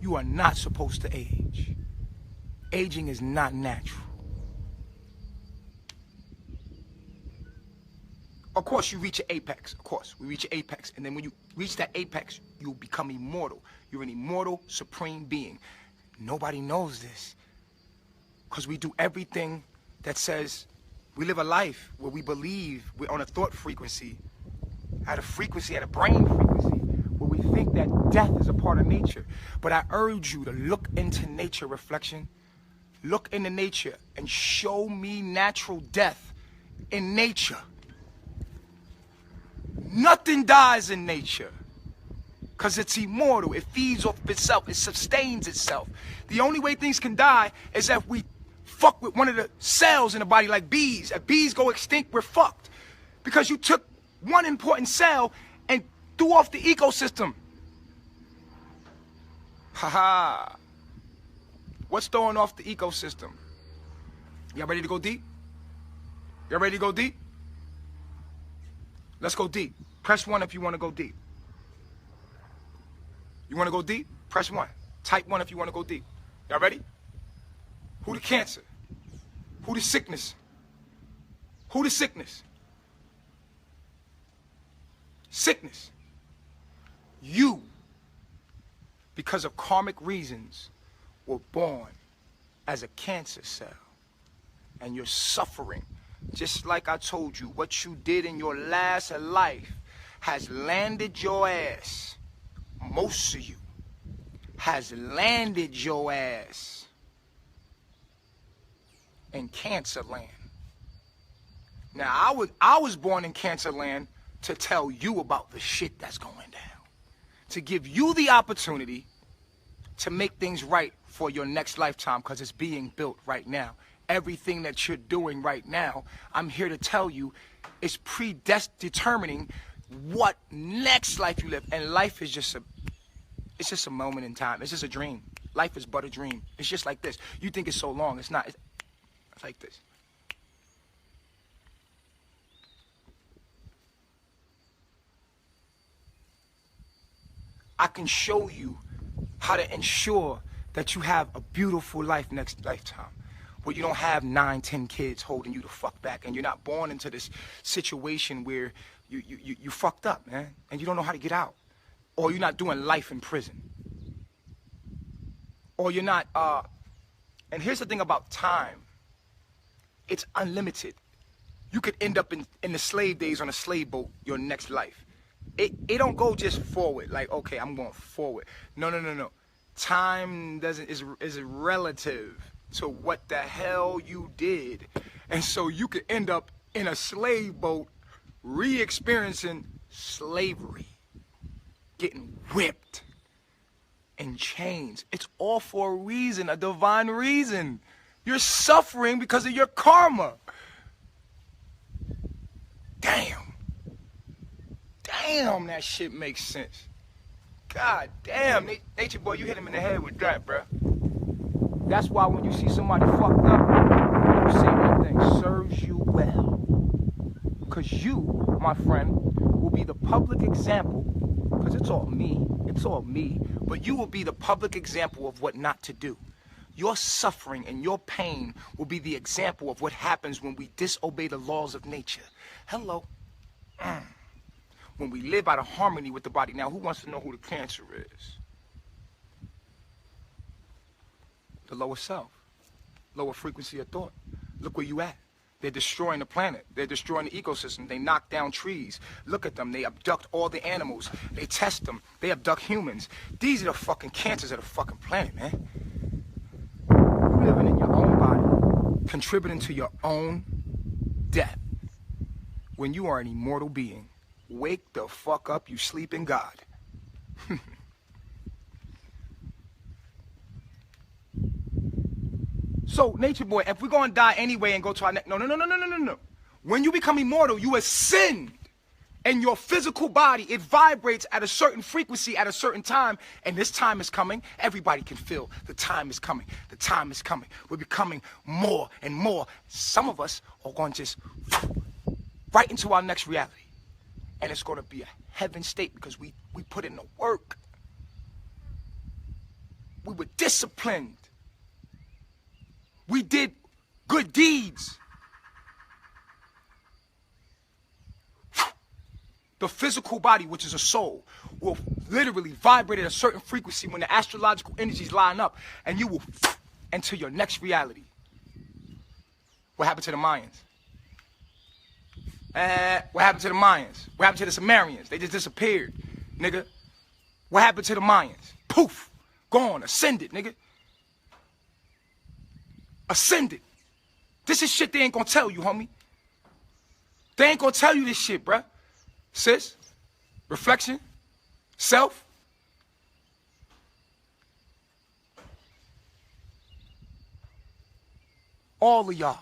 You are not supposed to age. Aging is not natural. Of course, you reach your apex. Of course, we reach your apex. And then when you reach that apex, you become immortal. You're an immortal, supreme being. Nobody knows this, because we do everything that says we live a life where we believe we're on a thought frequency, at a brain frequency, where we think that death is a part of nature. But I urge you to look into nature, reflection. Look into nature and show me natural death in nature. Nothing dies in nature, because it's immortal. It feeds off itself. It sustains itself. The only way things can die is if we fuck with one of the cells in the body, like bees. If bees go extinct, we're fucked, because you took one important cell and threw off the ecosystem. Haha. What's throwing off the ecosystem? Y'all ready to go deep? Y'all ready to go deep? Let's go deep. Press 1 if you want to go deep. You want to go deep? Press 1. Type 1 if you want to go deep. Y'all ready? Who the cancer? Who the sickness? Who the sickness? Sickness. You, because of karmic reasons, were born as a cancer cell. And you're suffering. Just like I told you, what you did in your last life has landed your ass. Most of you has landed your ass in cancer land. Now, I was born in cancer land to tell you about the shit that's going down. To give you the opportunity to make things right for your next lifetime, because it's being built right now. Everything that you're doing right now, I'm here to tell you, is predetermining what next life you live. And life is just it's just a moment in time. It's just a dream. Life is but a dream. It's just like this. You think it's so long. It's not. It's like this. I can show you how to ensure that you have a beautiful life next lifetime, where you don't have 9, 10 kids holding you the fuck back, and you're not born into this situation where you fucked up, man, and you don't know how to get out, or you're not doing life in prison, or you're not. And here's the thing about time: it's unlimited. You could end up in the slave days on a slave boat your next life. It don't go just forward, like, okay, I'm going forward. No. Time is relative to what the hell you did. And so you could end up in a slave boat re-experiencing slavery, getting whipped in chains. It's all for a reason, a divine reason. You're suffering because of your karma. Damn, that shit makes sense. God damn, Nature Boy, you hit him in the head with that, bruh. That's why when you see somebody fucked up, you say that thing serves you well. Because you, my friend, will be the public example, because it's all me, but you will be the public example of what not to do. Your suffering and your pain will be the example of what happens when we disobey the laws of nature. Hello. When we live out of harmony with the body. Now, who wants to know who the cancer is? The lower self, lower frequency of thought. Look where you at. They're destroying the planet. They're destroying the ecosystem. They knock down trees. Look at them. They abduct all the animals. They test them. They abduct humans. These are the fucking cancers of the fucking planet, man. You living in your own body, contributing to your own death, when you are an immortal being. Wake the fuck up, you sleeping God. So, Nature Boy, if we're going to die anyway and go to our next... No. When you become immortal, you ascend. And your physical body, it vibrates at a certain frequency at a certain time. And this time is coming. Everybody can feel the time is coming. The time is coming. We're becoming more and more. Some of us are going to just... right into our next reality. And it's going to be a heaven state because we put in the work. We were disciplined. We did good deeds. The physical body, which is a soul, will literally vibrate at a certain frequency when the astrological energies line up, and you will enter your next reality. What happened to the Mayans? What happened to the Mayans? What happened to the Sumerians? They just disappeared, nigga. What happened to the Mayans? Poof. Gone. Ascended, nigga. Ascended. This is shit they ain't gonna tell you, homie. They ain't gonna tell you this shit, bruh. Sis, reflection, self. All of y'all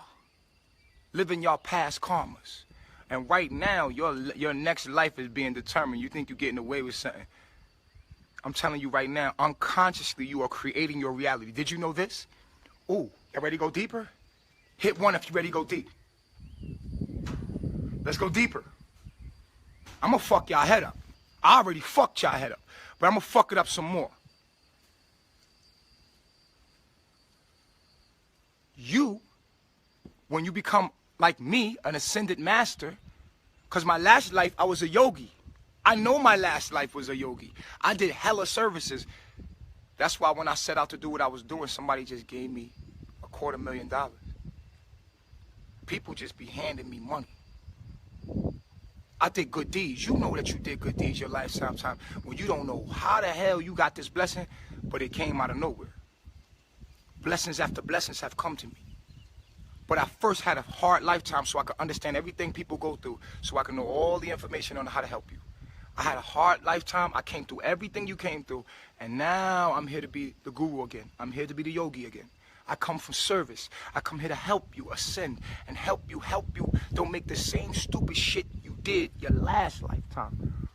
living y'all past karmas. And right now, your next life is being determined. You think you're getting away with something. I'm telling you right now, unconsciously, you are creating your reality. Did you know this? Ooh, y'all ready to go deeper? Hit 1 if you're ready to go deep. Let's go deeper. I'm going to fuck y'all head up. I already fucked y'all head up, but I'm going to fuck it up some more. you, when you become like me, an ascended master, because my last life, I was a yogi. I know my last life was a yogi. I did hella services. That's why when I set out to do what I was doing, somebody just gave me $250,000. People just be handing me money. I did good deeds. You know that you did good deeds your lifetime when you don't know how the hell you got this blessing, but it came out of nowhere. Blessings after blessings have come to me. But I first had a hard lifetime so I could understand everything people go through, so I can know all the information on how to help you. I had a hard lifetime. I came through everything you came through, and now I'm here to be the guru again. I'm here to be the yogi again. I come from service. I come here to help you ascend and help you. Don't make the same stupid shit you did your last lifetime.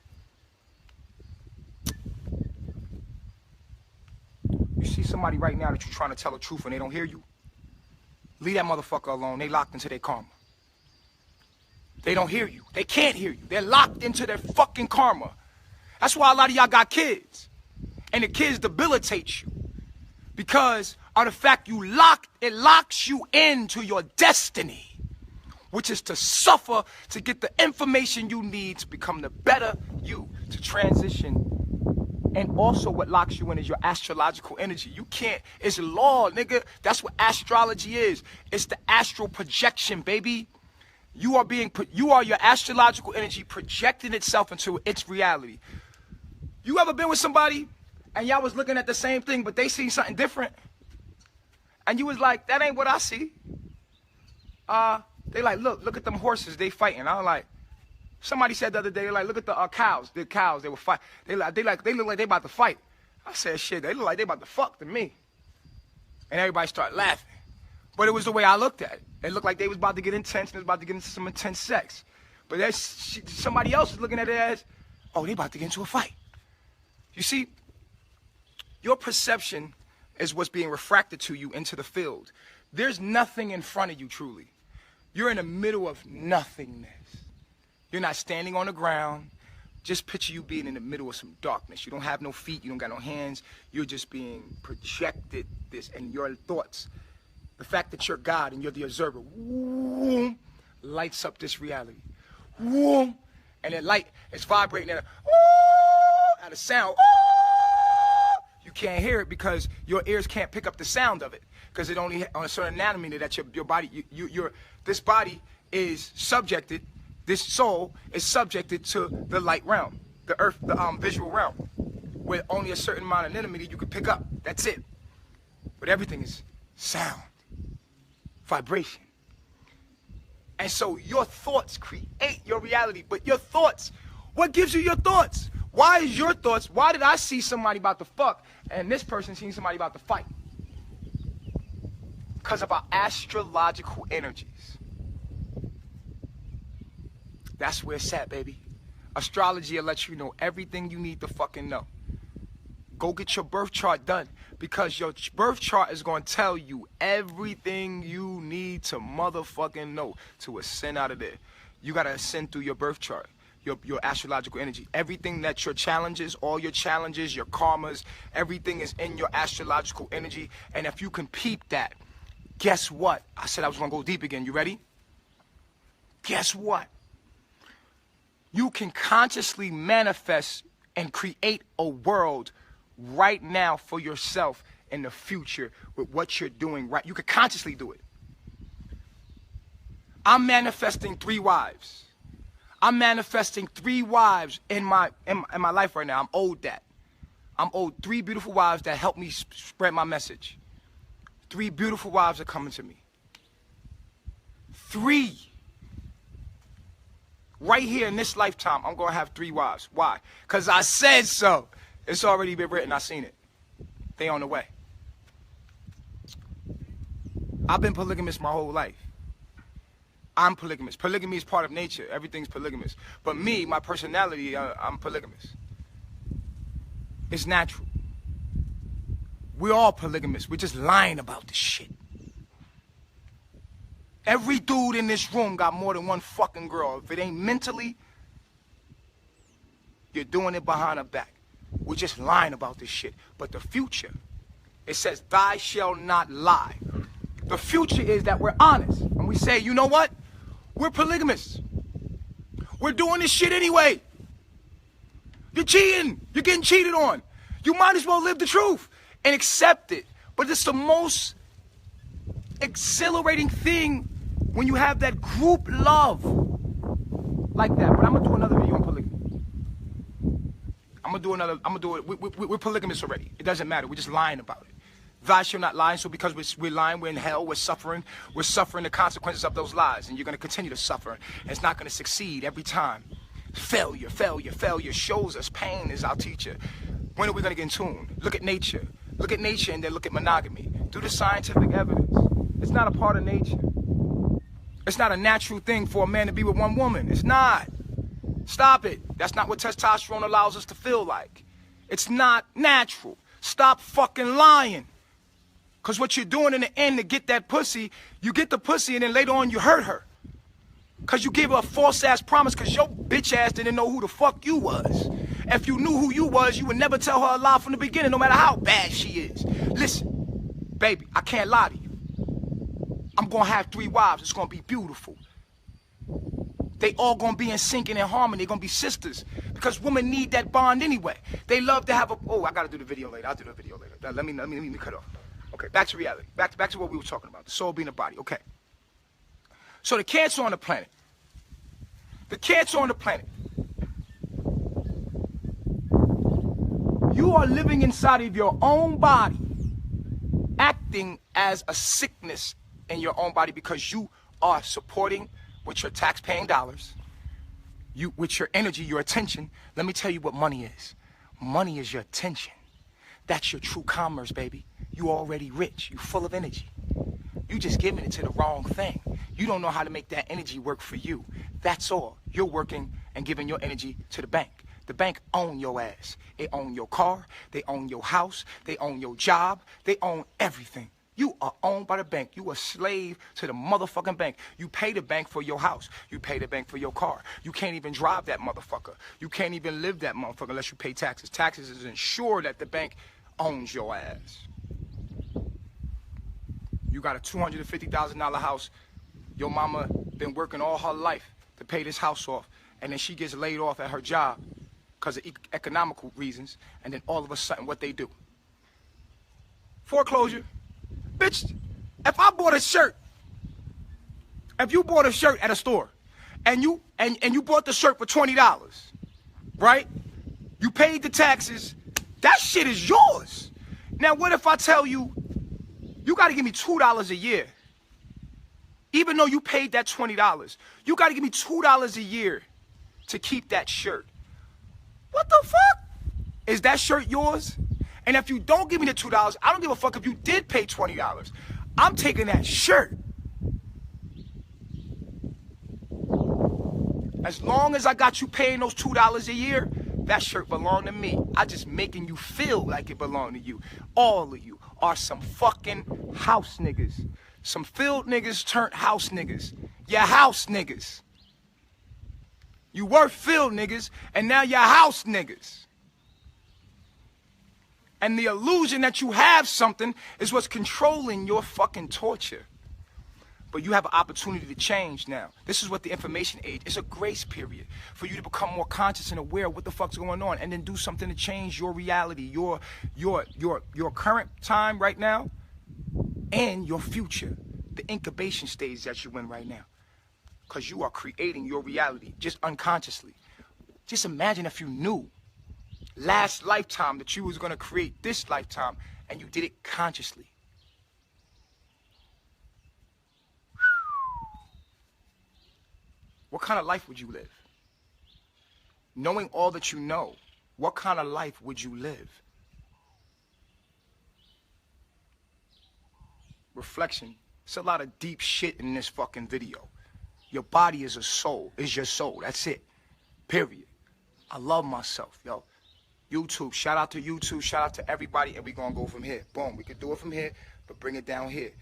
You see somebody right now that you're trying to tell the truth and they don't hear you? Leave that motherfucker alone. They locked into their karma. They don't hear you. They can't hear you. They're locked into their fucking karma. That's why a lot of y'all got kids. And the kids debilitate you. Because of the fact it locks you into your destiny. Which is to suffer to get the information you need to become the better you, to transition. And also what locks you in is your astrological energy. You can't, it's law, nigga. That's what astrology is. It's the astral projection, baby. You are your astrological energy projecting itself into its reality. You ever been with somebody and y'all was looking at the same thing, but they seen something different? And you was like, that ain't what I see. They like, look at them horses, they fighting. I was like, somebody said the other day, like, look at the cows. The cows, they were fight. They look like they about to fight. I said, shit, they look like they about to fuck to me. And everybody started laughing. But it was the way I looked at it. It looked like they was about to get intense and it was about to get into some intense sex. But somebody else is looking at it as, oh, they about to get into a fight. You see, your perception is what's being refracted to you into the field. There's nothing in front of you, truly. You're in the middle of nothingness. You're not standing on the ground. Just picture you being in the middle of some darkness. You don't have no feet. You don't got no hands. You're just being projected this, and your thoughts, the fact that you're God and you're the observer, whoom, lights up this reality. Whoom, and that light is vibrating at a sound. You can't hear it because your ears can't pick up the sound of it, because it only on a certain anatomy that your body, this body is subjected. This soul is subjected to the light realm, the earth, the visual realm, where only a certain amount of anonymity you can pick up. That's it. But everything is sound, vibration. And so your thoughts create your reality. But your thoughts, what gives you your thoughts? Why is your thoughts, why did I see somebody about to fuck and this person seeing somebody about to fight? Because of our astrological energies. That's where it's at, baby. Astrology will let you know everything you need to fucking know. Go get your birth chart done, because your birth chart is going to tell you everything you need to motherfucking know to ascend out of there. You got to ascend through your birth chart, your astrological energy. Everything that your challenges, all your challenges, your karmas, everything is in your astrological energy. And if you can peep that, guess what? I said I was going to go deep again. You ready? Guess what? You can consciously manifest and create a world right now for yourself in the future with what you're doing right. You can consciously do it. I'm manifesting 3 wives. I'm manifesting 3 wives in my life right now. I'm owed that. I'm owed 3 beautiful wives that help me spread my message. 3 beautiful wives are coming to me. 3. Right here in this lifetime, I'm going to have 3 wives. Why? Because I said so. It's already been written. I seen it. They on the way. I've been polygamous my whole life. I'm polygamous. Polygamy is part of nature. Everything's polygamous. But me, my personality, I'm polygamous. It's natural. We're all polygamous. We're just lying about this shit. Every dude in this room got more than one fucking girl. If it ain't mentally, you're doing it behind her back. We're just lying about this shit. But the future, it says, "Thou shalt not lie." The future is that we're honest. And we say, you know what? We're polygamists. We're doing this shit anyway. You're cheating. You're getting cheated on. You might as well live the truth and accept it. But it's the most exhilarating thing when you have that group love like that. But I'm going to do another video on polygamy. I'm going to do it. We're polygamists already. It doesn't matter. We're just lying about it. Thou shalt not lie. So because we're lying, we're in hell, we're suffering the consequences of those lies. And you're going to continue to suffer. And it's not going to succeed every time. Failure shows us pain is our teacher. When are we going to get in tune? Look at nature. Look at nature and then look at monogamy. Do the scientific evidence. It's not a part of nature. It's not a natural thing for a man to be with one woman. It's not. Stop it. That's not what testosterone allows us to feel like. It's not natural. Stop fucking lying. Because what you're doing in the end to get that pussy, you get the pussy and then later on you hurt her. Because you gave her a false ass promise because your bitch ass didn't know who the fuck you was. If you knew who you was, you would never tell her a lie from the beginning, no matter how bad she is. Listen, baby, I can't lie to you. I'm going to have 3 wives. It's going to be beautiful. They all going to be in sync and in harmony. They're going to be sisters. Because women need that bond anyway. They love to have a... Oh, I got to do the video later. I'll do the video later. Let me cut off. Okay, back to reality. Back to what we were talking about. The soul being a body. Okay. So the cancer on the planet. The cancer on the planet. You are living inside of your own body, acting as a sickness in your own body because you are supporting with your tax-paying dollars, with your energy, your attention. Let me tell you what money is. Money is your attention. That's your true commerce, baby. You already rich. You full of energy. You just giving it to the wrong thing. You don't know how to make that energy work for you. That's all. You're working and giving your energy to the bank. The bank own your ass. They own your car. They own your house. They own your job. They own everything. You are owned by the bank. You a slave to the motherfucking bank. You pay the bank for your house. You pay the bank for your car. You can't even drive that motherfucker. You can't even live that motherfucker unless you pay taxes. Taxes is ensure that the bank owns your ass. You got a $250,000 house. Your mama been working all her life to pay this house off. And then she gets laid off at her job because of economical reasons. And then all of a sudden, what they do? Foreclosure. Bitch, if I bought a shirt, if you bought a shirt at a store, and you bought the shirt for $20, right? You paid the taxes. That shit is yours. Now, what if I tell you, you got to give me $2 a year? Even though you paid that $20, you got to give me $2 a year to keep that shirt. What the fuck? Is that shirt yours? And if you don't give me the $2, I don't give a fuck if you did pay $20. I'm taking that shirt. As long as I got you paying those $2 a year, that shirt belong to me. I just making you feel like it belong to you. All of you are some fucking house niggas. Some field niggas turned house niggas. You're house niggas. You were field niggas, and now you're house niggas. And the illusion that you have something is what's controlling your fucking torture. But you have an opportunity to change now. This is what the information age, it's a grace period for you to become more conscious and aware of what the fuck's going on and then do something to change your reality, your current time right now and your future, the incubation stage that you're in right now. Because you are creating your reality just unconsciously. Just imagine if you knew last lifetime that you was going to create this lifetime and you did it consciously. What kind of life would you live? Knowing all that you know, what kind of life would you live? Reflection. It's a lot of deep shit in this fucking video. Your body is a soul, is your soul. That's it. Period. I love myself, yo. YouTube, shout out to YouTube, shout out to everybody, and we gonna go from here. Boom, we could do it from here, but bring it down here.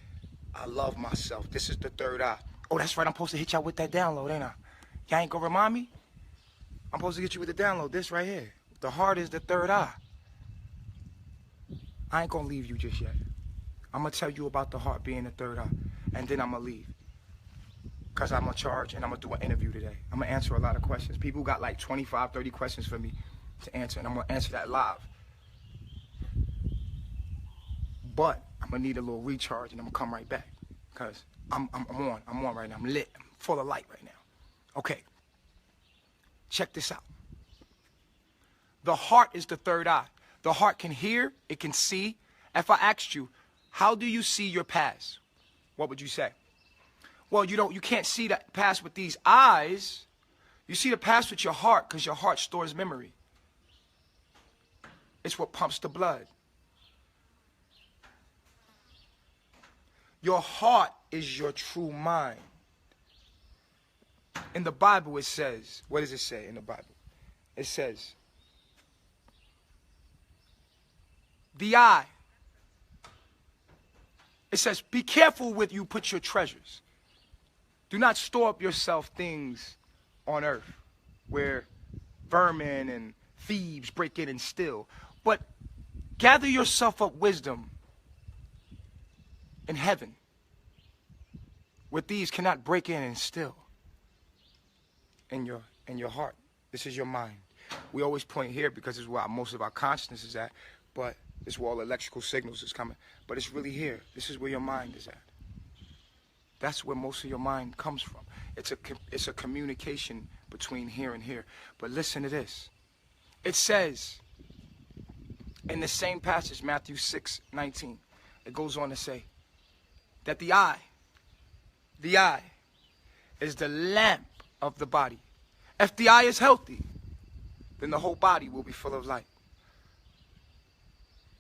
I love myself. This is the third eye. Oh, that's right, I'm supposed to hit y'all with that download, ain't I? Y'all ain't gonna remind me? I'm supposed to get you with the download, this right here. The heart is the third eye. I ain't gonna leave you just yet. I'm going to tell you about the heart being the third eye, and then I'm going to leave. Because I'm going to charge, and I'm going to do an interview today. I'm going to answer a lot of questions. People got like 25, 30 questions for me to answer, and I'm going to answer that live. But I'm going to need a little recharge, and I'm going to come right back. Because I'm on right now. I'm lit. I'm full of light right now. Okay. Check this out. The heart is the third eye. The heart can hear, it can see. If I asked you, how do you see your past? What would you say? Well, you can't see the past with these eyes. You see the past with your heart because your heart stores memory. It's what pumps the blood. Your heart is your true mind. In the Bible it says, what does it say in the Bible? It says, the eye. It says, be careful where you put your treasures. Do not store up yourself things on earth where vermin and thieves break in and steal. But gather yourself up wisdom in heaven where thieves cannot break in and steal. In your heart. This is your mind. We always point here because this is where most of our consciousness is at, but this is where all electrical signals is coming. But it's really here. This is where your mind is at. That's where most of your mind comes from. It's a communication between here and here. But listen to this. It says in the same passage, Matthew 6:19, it goes on to say that the eye is the lamp of the body. If the eye is healthy, then the whole body will be full of light.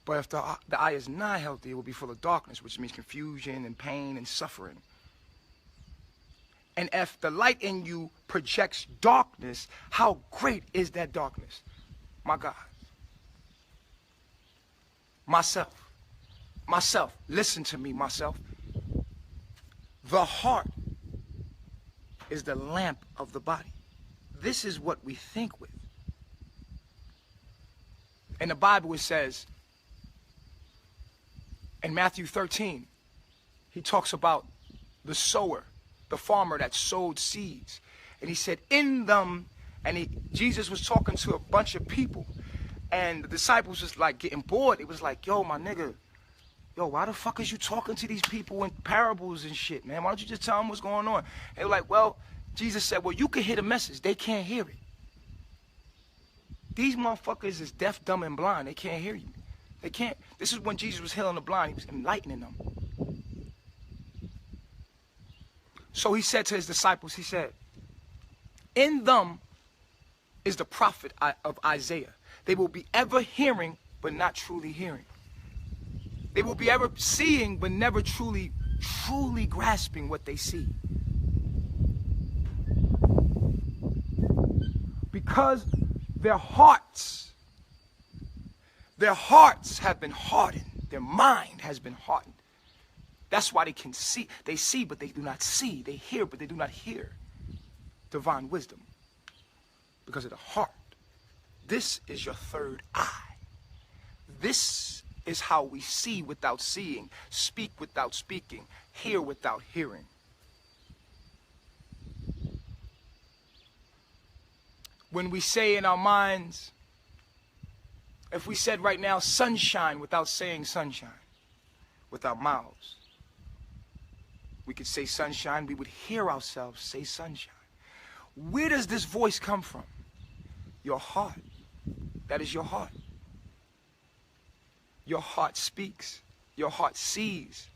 But if the eye is not healthy, it will be full of darkness, which means confusion and pain and suffering. And if the light in you projects darkness, how great is that darkness? My God. Myself, listen to me, myself. The heart is the lamp of the body. This is what we think with. In the Bible it says, in Matthew 13, he talks about the sower, the farmer that sowed seeds. And he said, in them, and Jesus was talking to a bunch of people. And the disciples was like getting bored. It was like, yo, my nigga, yo, why the fuck is you talking to these people in parables and shit, man? Why don't you just tell them what's going on? They were like, well, Jesus said, well, you can hear the message. They can't hear it. These motherfuckers is deaf, dumb, and blind. They can't hear you. They can't. This is when Jesus was healing the blind. He was enlightening them. So he said to his disciples, he said, in them is the prophet of Isaiah. They will be ever hearing, but not truly hearing. They will be ever seeing, but never truly grasping what they see. Because their hearts have been hardened. Their mind has been hardened. That's why they can see. They see, but they do not see. They hear, but they do not hear divine wisdom. Because of the heart. This is your third eye. This is how we see without seeing, speak without speaking, hear without hearing. When we say in our minds, if we said right now sunshine without saying sunshine, with our mouths, we could say sunshine, we would hear ourselves say sunshine. Where does this voice come from? Your heart. That is your heart. Your heart speaks. Your heart sees.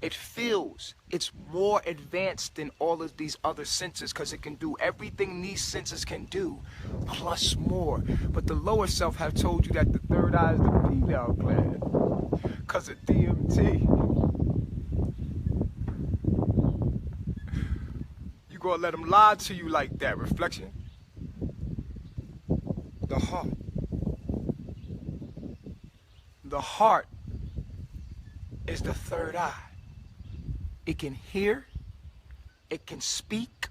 It feels. It's more advanced than all of these other senses because it can do everything these senses can do, plus more. But the lower self have told you that the third eye is the female gland because of DMT. You gonna let them lie to you like that, reflection? The heart. The heart is the third eye. It can hear, it can speak,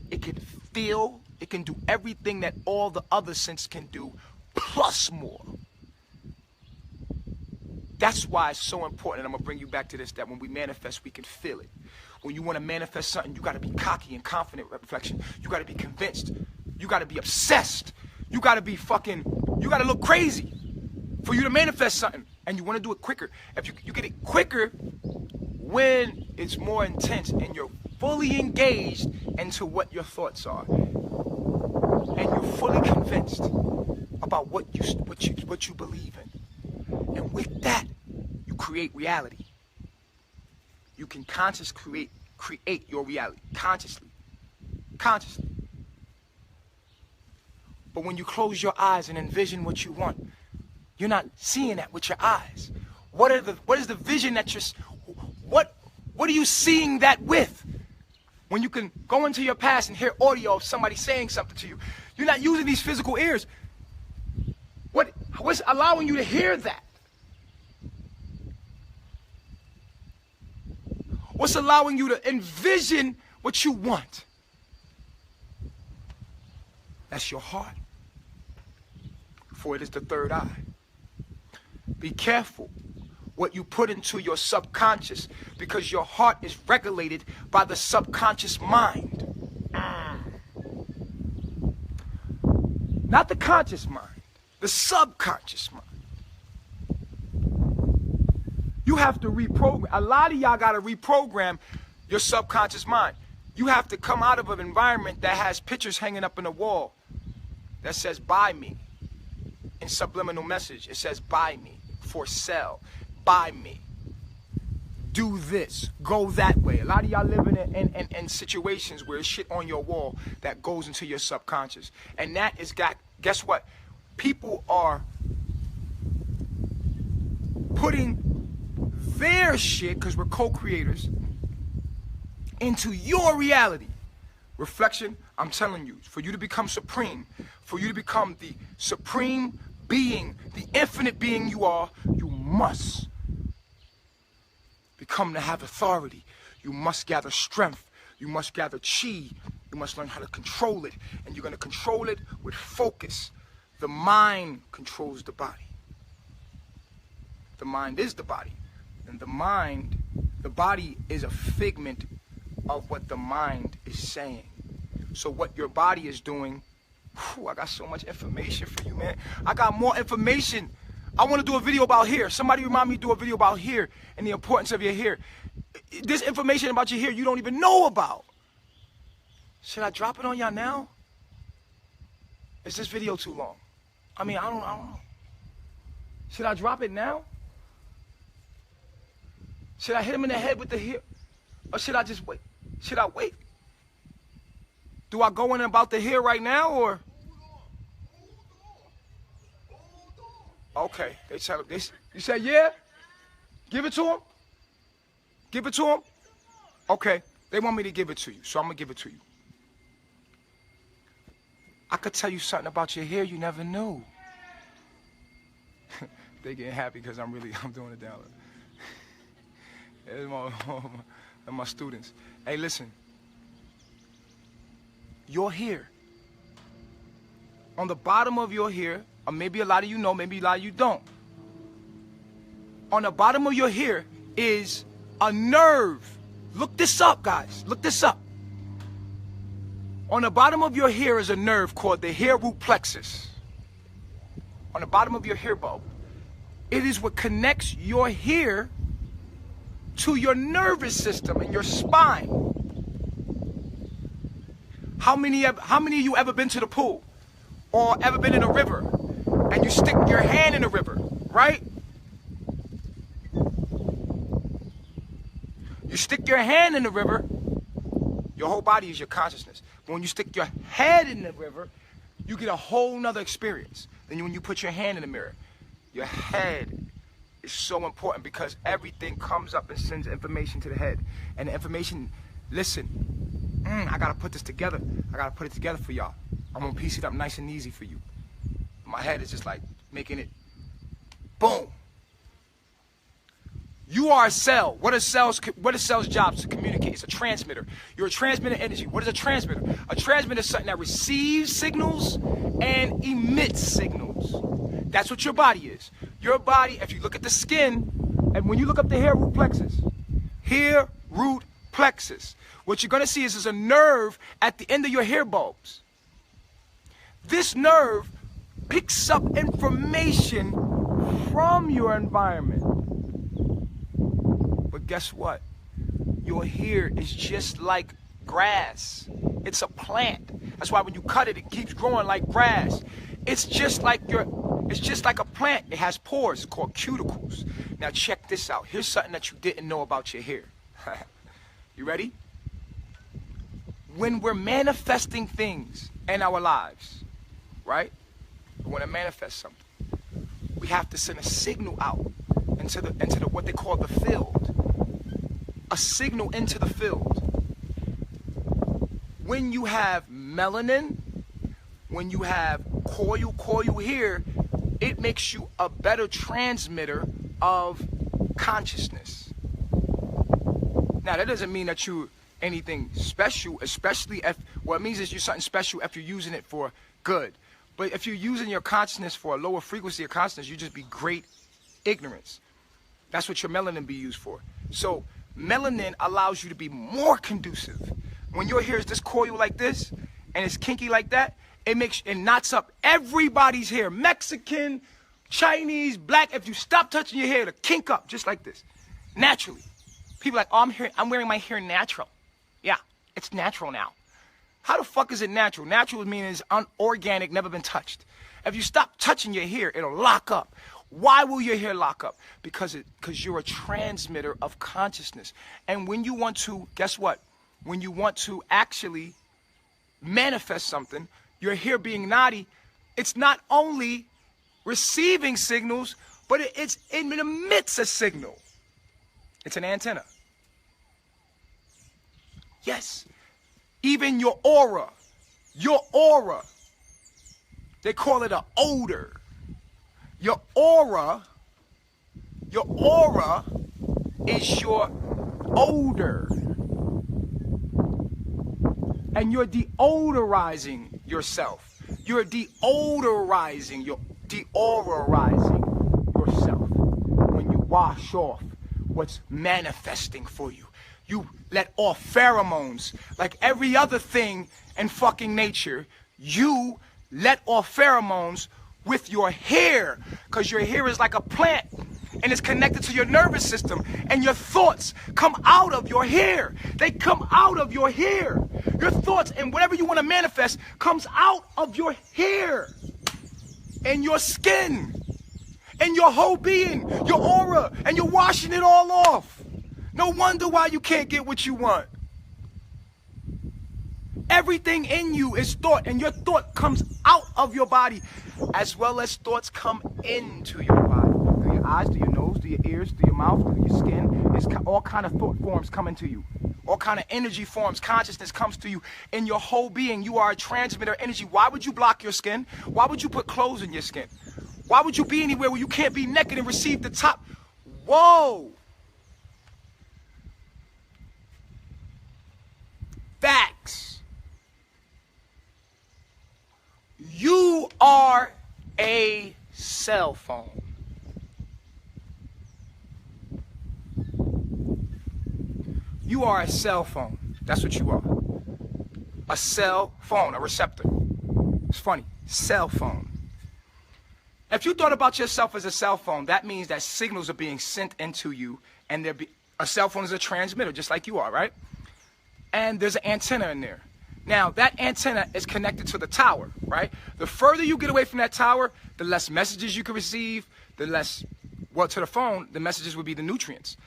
it can feel, it can do everything that all the other senses can do, plus more. That's why it's so important, and I'm going to bring you back to this, that when we manifest, we can feel it. When you want to manifest something, you got to be cocky and confident, Reflection. You got to be convinced. You got to be obsessed. You got to be you got to look crazy for you to manifest something. And you want to do it quicker. If you get it quicker when it's more intense and you're fully engaged into what your thoughts are. And you're fully convinced about what you believe in. And with that, you create reality. You can consciously create your reality. Consciously. But when you close your eyes and envision what you want, you're not seeing that with your eyes. What is the vision that what are you seeing that with? When you can go into your past and hear audio of somebody saying something to you, you're not using these physical ears. What's allowing you to hear that? What's allowing you to envision what you want? That's your heart. For it is the third eye. Be careful what you put into your subconscious, because your heart is regulated by the subconscious mind. Not the conscious mind, the subconscious mind. You have to reprogram. A lot of y'all got to reprogram your subconscious mind. You have to come out of an environment that has pictures hanging up in the wall that says, buy me. In subliminal message, it says, buy me, for sale, buy me. Do this, go that way. A lot of y'all living in situations where it's shit on your wall that goes into your subconscious. And that is, guess what? People are putting their shit, because we're co-creators, into your reality. Reflection, I'm telling you, for you to become supreme, for you to become the supreme being, the infinite being you are, you must become to have authority. You must gather strength. You must gather chi. You must learn how to control it. And you're going to control it with focus. The mind controls the body. The mind is the body. And the body is a figment of what the mind is saying. So what your body is doing, I got so much information for you, man. I got more information. I want to do a video about hair. Somebody remind me to do a video about hair and the importance of your hair. This information about your hair you don't even know about. Should I drop it on y'all now? Is this video too long? I mean, I don't know. Should I drop it now? Should I hit him in the head with the hair? Or should I just wait? Should I wait? Do I go in about the hair right now, or? Okay, you said yeah? Give it to him? Give it to him? Okay, they want me to give it to you, so I'm gonna give it to you. I could tell you something about your hair you never knew. They getting happy because I'm doing it down. It's my students. Hey, listen. Your hair. On the bottom of your hair, or maybe a lot of you know, maybe a lot of you don't. On the bottom of your hair is a nerve. Look this up, guys. Look this up. On the bottom of your hair is a nerve called the hair root plexus. On the bottom of your hair bulb. It is what connects your hair to your nervous system and your spine. How many of you ever been to the pool or ever been in a river and you stick your hand in the river, right? You stick your hand in the river, your whole body is your consciousness. But when you stick your head in the river, you get a whole nother experience than when you put your hand in the mirror. Your head is so important because everything comes up and sends information to the head. And the information, listen, I gotta put this together. I gotta put it together for y'all. I'm gonna piece it up nice and easy for you. My head is just like making it, boom. You are a cell. What are cells' jobs? To communicate. It's a transmitter. You're a transmitter of energy. What is a transmitter? A transmitter is something that receives signals and emits signals. That's what your body is. Your body, if you look at the skin, and when you look up the hair root plexus, what you're going to see is there's a nerve at the end of your hair bulbs. This nerve picks up information from your environment. But guess what? Your hair is just like grass. It's a plant. That's why when you cut it, it keeps growing like grass. It's just like a plant. It has pores called cuticles. Now check this out. Here's something that you didn't know about your hair. You ready? When we're manifesting things in our lives, right? We want to manifest something. We have to send a signal out into the what they call the field. A signal into the field. When you have melanin, when you have coil hair, it makes you a better transmitter of consciousness. Now that doesn't mean that you're anything special, especially if what it means is you're something special if you're using it for good. But if you're using your consciousness for a lower frequency of consciousness, you just be great ignorance. That's what your melanin be used for. So melanin allows you to be more conducive. When your hair is this coil like this and it's kinky like that, it knots up everybody's hair. Mexican, Chinese, black. If you stop touching your hair, it'll kink up just like this, naturally. People are like, oh, I'm wearing my hair natural. Yeah, it's natural now. How the fuck is it natural? Natural means it's unorganic, never been touched. If you stop touching your hair, it'll lock up. Why will your hair lock up? Because you're a transmitter of consciousness. And when you want to, guess what? When you want to actually manifest something, your hair being naughty, it's not only receiving signals, but it emits a signal. It's an antenna. Yes. Even your aura, they call it an odor. Your aura is your odor. And you're deodorizing yourself. You're deodorizing yourself when you wash off what's manifesting for you. You let off pheromones like every other thing in fucking nature. You let off pheromones with your hair, because your hair is like a plant and it's connected to your nervous system, and your thoughts come out of your hair. They come out of your hair. Your thoughts and whatever you want to manifest comes out of your hair and your skin and your whole being, your aura, and you're washing it all off. No wonder why you can't get what you want. Everything in you is thought, and your thought comes out of your body, as well as thoughts come into your body. Through your eyes, through your nose, through your ears, through your mouth, through your skin. It's all kind of thought forms coming to you. All kind of energy forms, consciousness comes to you in your whole being. You are a transmitter of energy. Why would you block your skin? Why would you put clothes in your skin? Why would you be anywhere where you can't be naked and receive the top? Whoa! Facts. You are a cell phone. You are a cell phone. That's what you are. A cell phone, a receptor. It's funny. Cell phone. If you thought about yourself as a cell phone, that means that signals are being sent into you, and a cell phone is a transmitter, just like you are, right? And there's an antenna in there. Now, that antenna is connected to the tower, right? The further you get away from that tower, the less messages you can receive, to the phone, the messages would be the nutrients.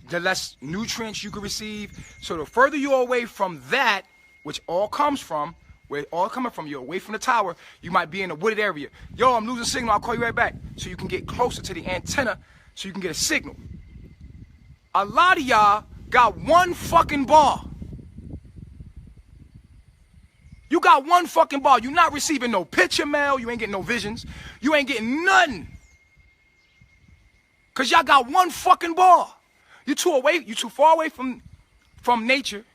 The less nutrients you can receive. So the further you're away from that, which all comes from, where it all coming from, you're away from the tower, you might be in a wooded area. Yo, I'm losing signal, I'll call you right back. So you can get closer to the antenna so you can get a signal. A lot of y'all got one fucking ball. You got one fucking ball. You're not receiving no picture mail. You ain't getting no visions. You ain't getting nothing. Because y'all got one fucking ball. You're too far away from nature.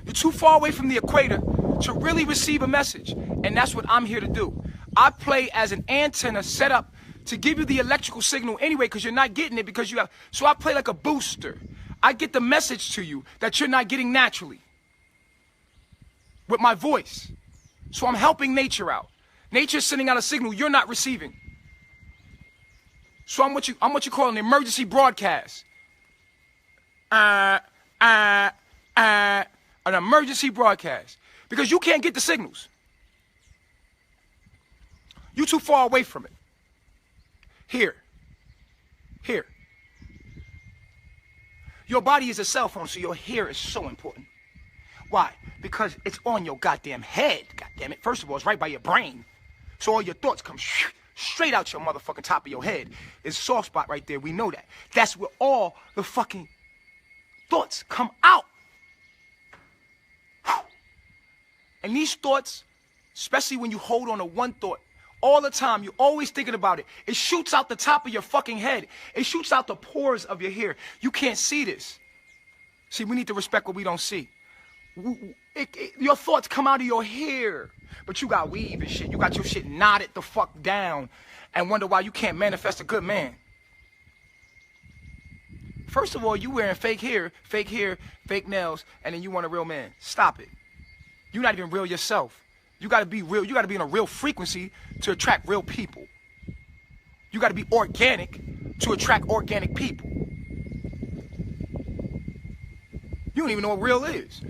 You're too far away from the equator to really receive a message. And that's what I'm here to do. I play as an antenna set up to give you the electrical signal anyway, because you're not getting it because you have. So I play like a booster. I get the message to you that you're not getting naturally with my voice. So I'm helping nature out. Nature's sending out a signal you're not receiving. So I'm what you call an emergency broadcast. An emergency broadcast. Because you can't get the signals. You too far away from it. Here. Your body is a cell phone, so your hair is so important. Why? Because it's on your goddamn head. God damn it. First of all, it's right by your brain. So all your thoughts come straight out your motherfucking top of your head. There's a soft spot right there. We know that. That's where all the fucking thoughts come out. And these thoughts, especially when you hold on to one thought all the time, you're always thinking about it. It shoots out the top of your fucking head. It shoots out the pores of your hair. You can't see this. See, we need to respect what we don't see. Your thoughts come out of your hair, but you got weave and shit. You got your shit knotted the fuck down and wonder why you can't manifest a good man. First of all, you wearing fake hair, fake nails, and then you want a real man. Stop it. You're not even real yourself. You got to be real. You got to be in a real frequency to attract real people. You got to be organic to attract organic people. You don't even know what real is.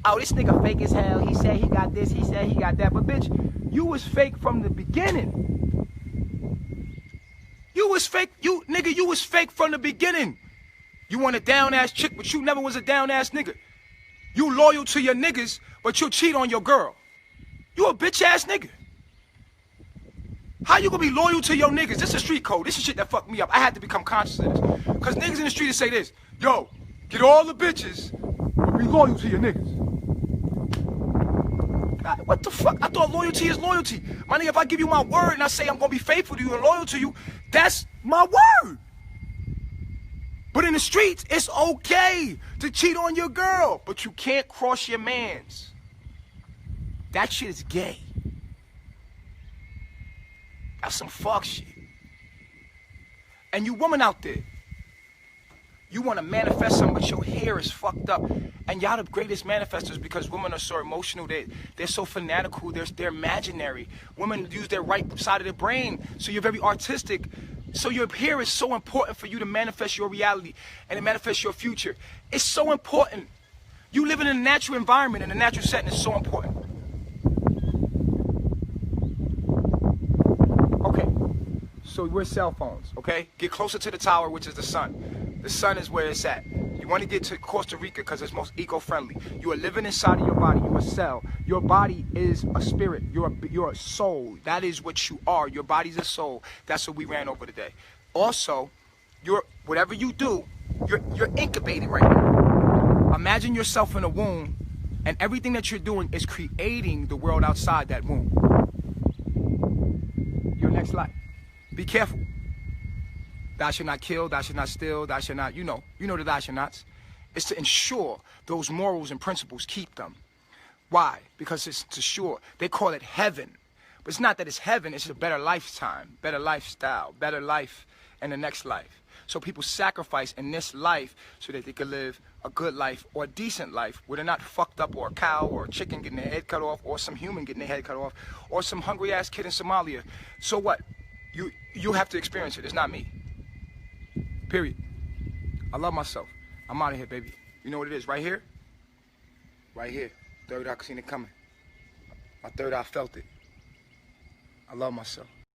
Oh, this nigga fake as hell. He said he got this. He said he got that. But bitch, you was fake from the beginning. You was fake. You was fake from the beginning. You want a down ass chick, but you never was a down ass nigga. You loyal to your niggas, but you'll cheat on your girl. You a bitch ass nigga. How you gonna be loyal to your niggas? This is street code. This is shit that fucked me up. I had to become conscious of this. Cause niggas in the street say this, yo, get all the bitches, but be loyal to your niggas. God, what the fuck? I thought loyalty is loyalty. My nigga, if I give you my word and I say I'm gonna be faithful to you and loyal to you, that's my word. But in the streets, it's okay to cheat on your girl, but you can't cross your mans. That shit is gay. That's some fuck shit. And you woman out there, you want to manifest something, but your hair is fucked up. And y'all the greatest manifestors because women are so emotional. They're so fanatical. They're imaginary. Women use their right side of their brain. So you're very artistic. So your hair is so important for you to manifest your reality and to manifest your future. It's so important. You live in a natural environment and a natural setting is so important. Okay, so we're cell phones, okay? Get closer to the tower, which is the sun. The sun is where it's at. You want to get to Costa Rica because it's most eco-friendly. You are living inside of your body. You're a cell. Your body is a spirit. You're a soul. That is what you are. Your body's a soul. That's what we ran over today. Also, whatever you do, you're incubating right now. Imagine yourself in a womb, and everything that you're doing is creating the world outside that womb. Your next life. Be careful. Thou shalt not kill, thou shalt not steal, thou shalt not, you know the thou shalt nots. It's to ensure those morals and principles keep them. Why? Because it's to ensure. They call it heaven. But it's not that it's heaven, it's a better lifetime, better lifestyle, better life in the next life. So people sacrifice in this life so that they can live a good life or a decent life where they're not fucked up, or a cow or a chicken getting their head cut off, or some human getting their head cut off, or some hungry ass kid in Somalia. So what? You have to experience it. It's not me. Period. I love myself. I'm out of here, baby. You know what it is? Right here? Right here. Third eye seen it coming. My third eye felt it. I love myself.